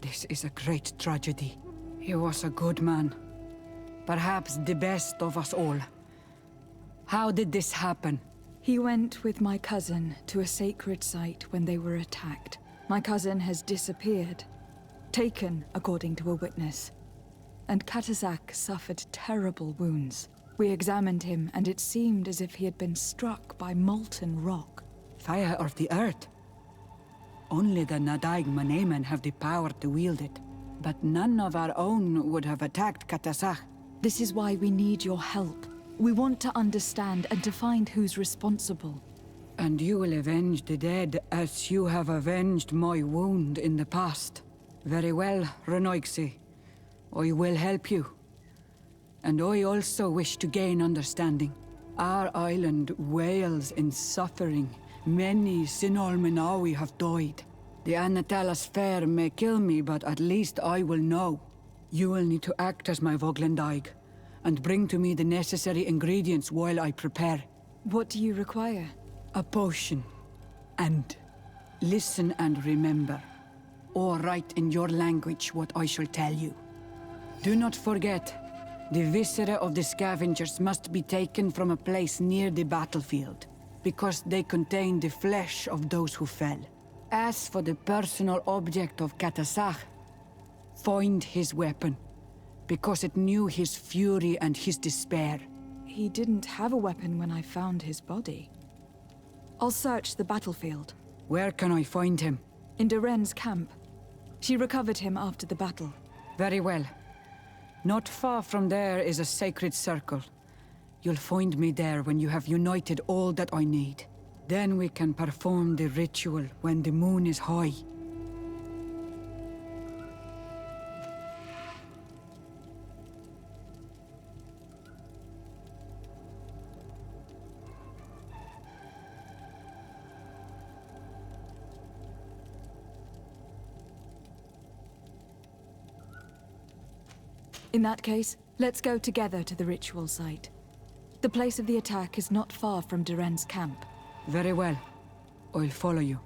This is a great tragedy. He was a good man. Perhaps the best of us all. How did this happen? He went with my cousin to a sacred site when they were attacked. My cousin has disappeared. Taken, according to a witness. And Katasak suffered terrible wounds. We examined him, and it seemed as if he had been struck by molten rock. Fire of the earth? Only the Nadaig Manemen have the power to wield it. But none of our own would have attacked Katasak. This is why we need your help. We want to understand and to find who's responsible. And you will avenge the dead as you have avenged my wound in the past. Very well, Renoixi. I will help you. And I also wish to gain understanding. Our island wails in suffering. Many Sinol Menawi have died. The Anatalas Fair may kill me, but at least I will know. You will need to act as my Voglendaig, and bring to me the necessary ingredients while I prepare. What do you require? A potion. And listen and remember, or write in your language what I shall tell you. Do not forget, the viscera of the scavengers must be taken from a place near the battlefield, because they contain the flesh of those who fell. As for the personal object of Katasak, find his weapon, because it knew his fury and his despair. He didn't have a weapon when I found his body. I'll search the battlefield. Where can I find him? In Duren's camp. She recovered him after the battle. Very well. Not far from there is a sacred circle. You'll find me there when you have united all that I need. Then we can perform the ritual when the moon is high. In that case, let's go together to the ritual site. The place of the attack is not far from Duren's camp. Very well. I'll follow you.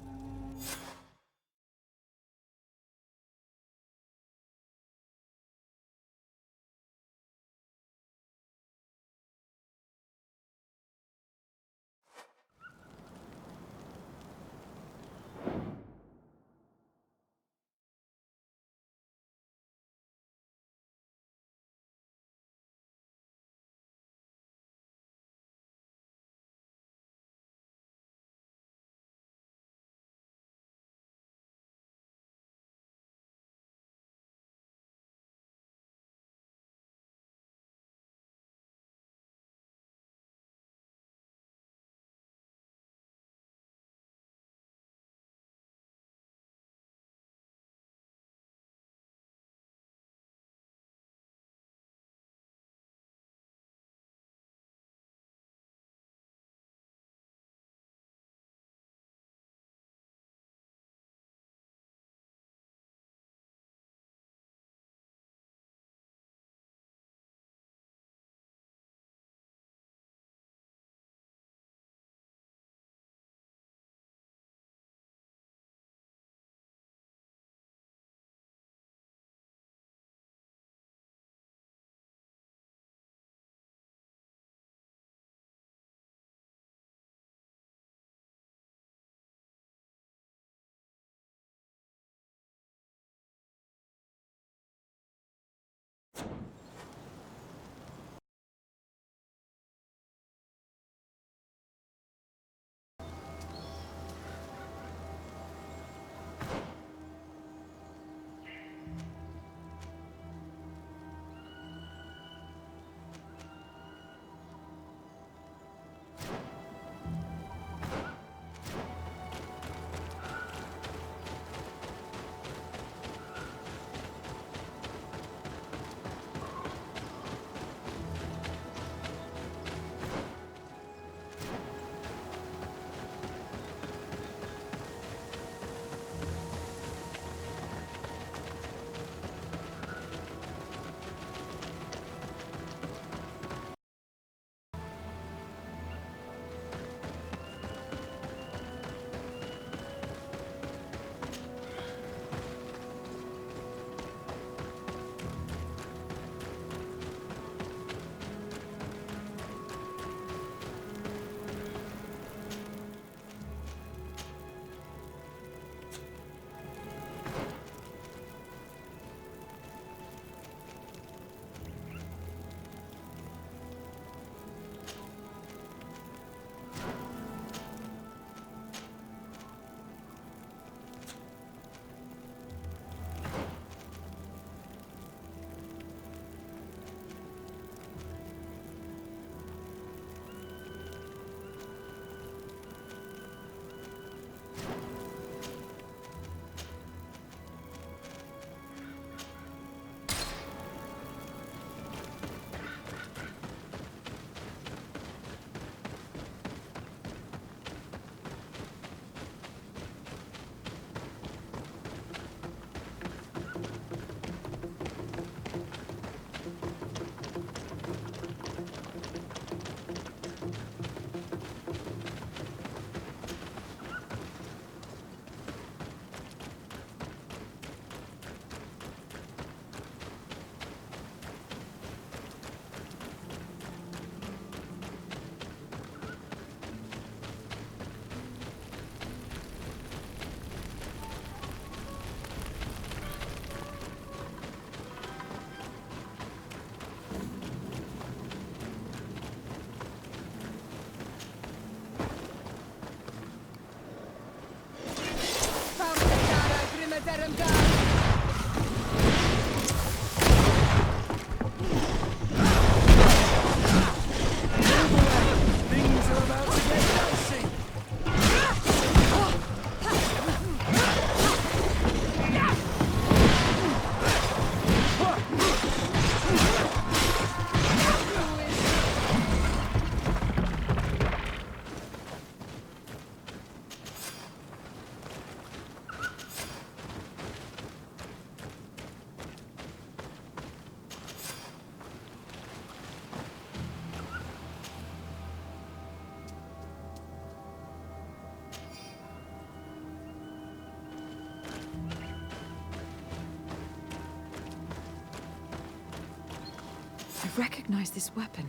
recognize this weapon.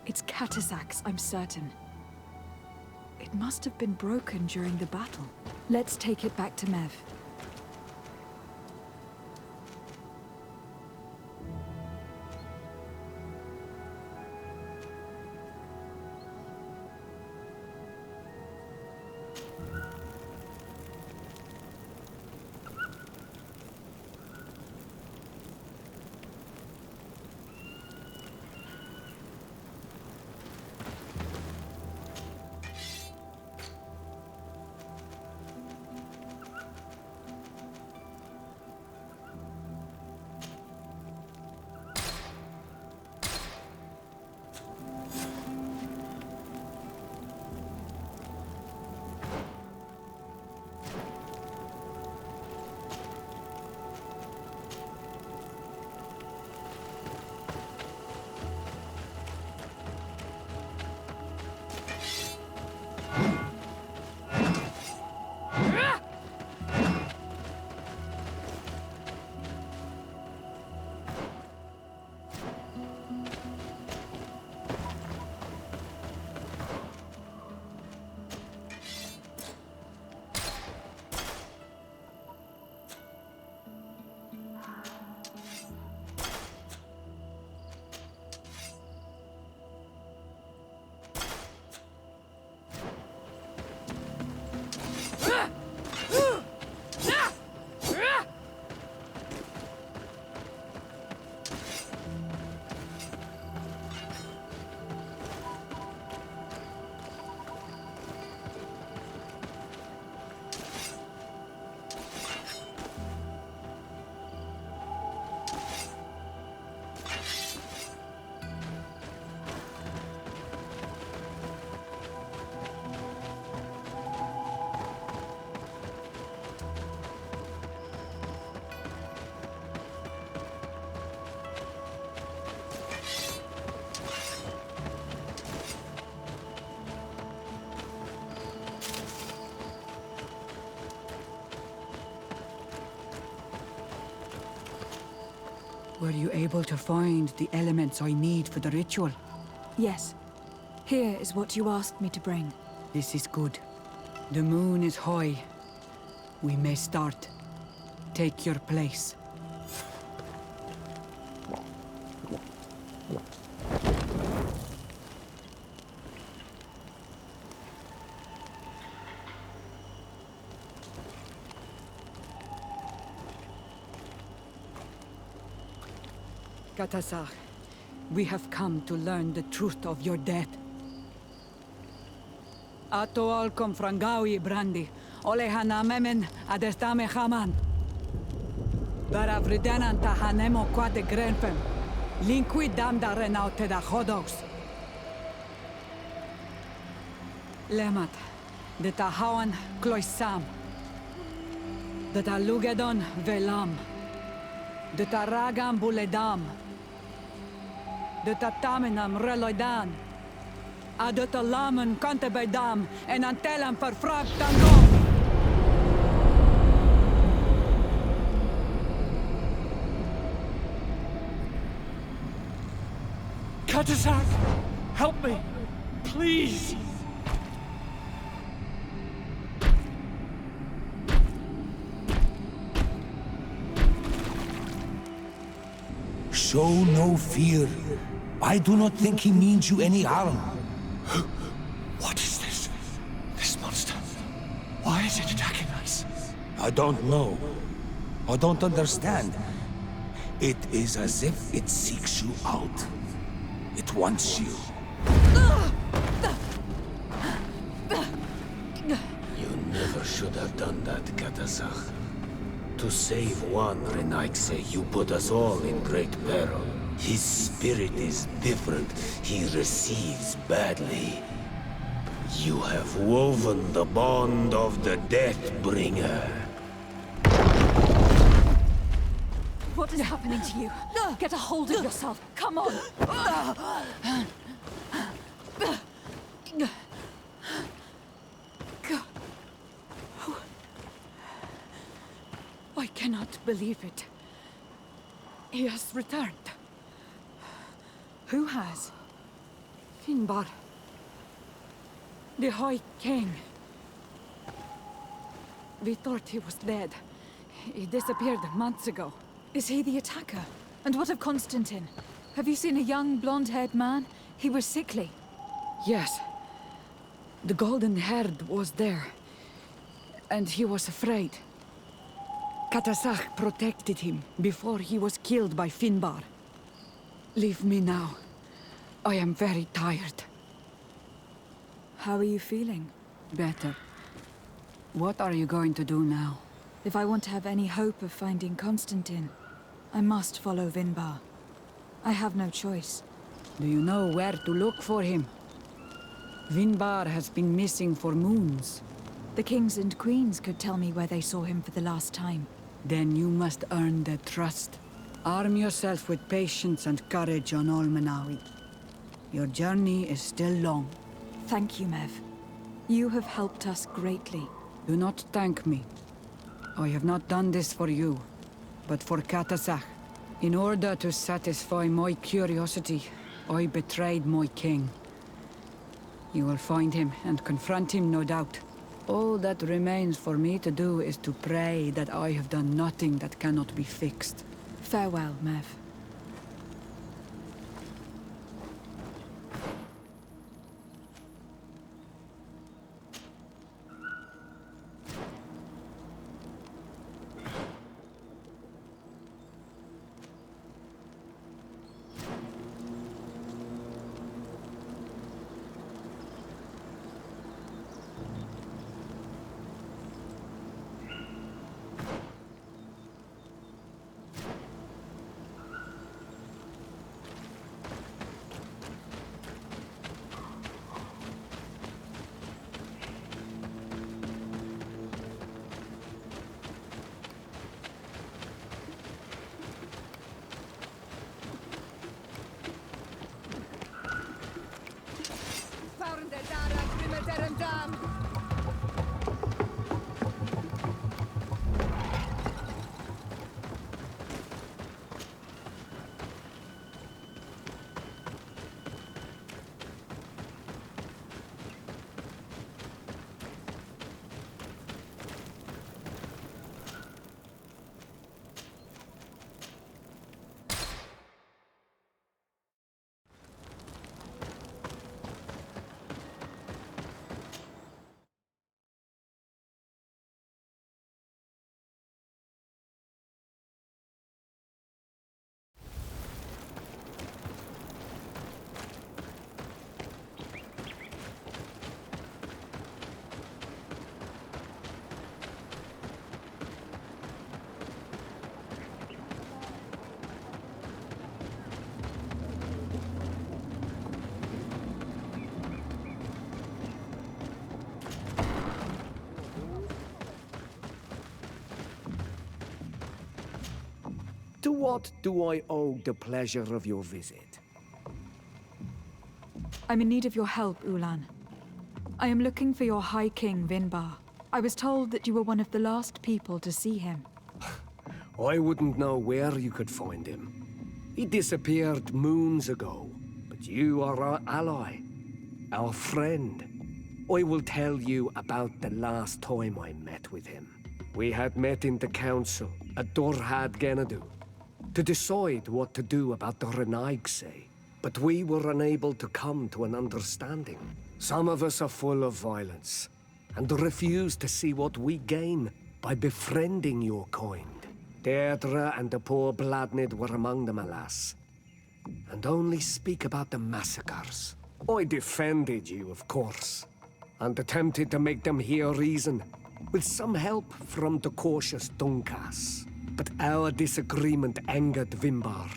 It's Katasak's, I'm certain. It must have been broken during the battle. Let's take it back to Mev. Were you able to find the elements I need for the ritual? Yes. Here is what you asked me to bring. This is good. The moon is high. We may start. Take your place. Katasar, we have come to learn the truth of your death. Ato al confrangawi brandi, olehana memen adestame haman. Baravridenan tahanemo quate grenfem, linqui damda renaute da hodos. Lemat, de tahawan kloisam, de talugedon velam, de taragam buledam, de tatamenam reloidan, a de talamen kantebedam en antelam verfragt tangom. Katasar, help me, please. Show no fear. I do not think he means you any harm. What is this? This monster? Why is it attacking us? I don't know. I don't understand. It is as if it seeks you out. It wants you. You never should have done that, Katasach. To save one Renaigse, you put us all in great peril. His spirit is different. He receives badly. You have woven the bond of the Deathbringer. What is happening to you? Get a hold of yourself. Come on. I cannot believe it. He has returned. Who has? Finbar. The High King. We thought he was dead. He disappeared months ago. Is he the attacker? And what of Constantine? Have you seen a young, blonde-haired man? He was sickly. Yes. The golden-haired was there. And he was afraid. Katasach protected him before he was killed by Finbar. Leave me now. I am very tired. How are you feeling? Better. What are you going to do now? If I want to have any hope of finding Constantine, I must follow Vinbar. I have no choice. Do you know where to look for him? Vinbar has been missing for moons. The kings and queens could tell me where they saw him for the last time. Then you must earn their trust. Arm yourself with patience and courage on Olmenawi. Your journey is still long. Thank you, Mev. You have helped us greatly. Do not thank me. I have not done this for you, but for Katasach. In order to satisfy my curiosity, I betrayed my king. You will find him and confront him, no doubt. All that remains for me to do is to pray that I have done nothing that cannot be fixed. Farewell, Mev. To what do I owe the pleasure of your visit? I'm in need of your help, Ulan. I am looking for your High King, Vinbar. I was told that you were one of the last people to see him. I wouldn't know where you could find him. He disappeared moons ago, but you are our ally, our friend. I will tell you about the last time I met with him. We had met in the council at Dorhad Genadu to decide what to do about the Renaigse, but we were unable to come to an understanding. Some of us are full of violence, and refuse to see what we gain by befriending your kind. Deirdre and the poor Bladnid were among them, alas, and only speak about the massacres. I defended you, of course, and attempted to make them hear reason, with some help from the cautious Dunkas. But our disagreement angered Vinbar.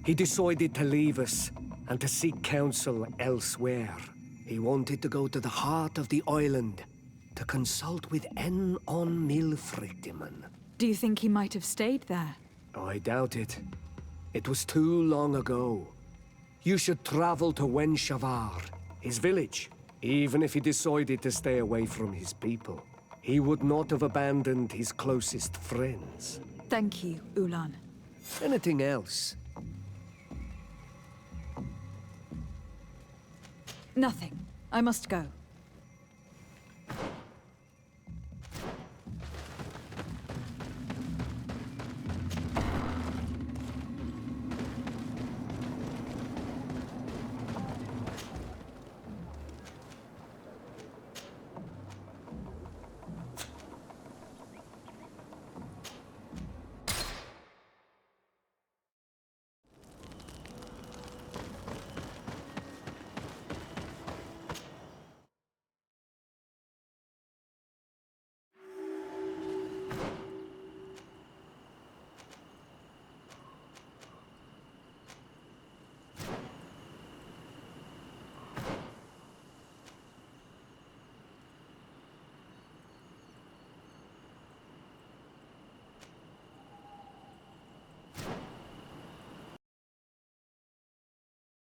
He decided to leave us and to seek counsel elsewhere. He wanted to go to the heart of the island to consult with En on Milfrictiman. Do you think he might have stayed there? I doubt it. It was too long ago. You should travel to Wenshavar, his village. Even if he decided to stay away from his people, he would not have abandoned his closest friends. Thank you, Ulan. Anything else? Nothing. I must go.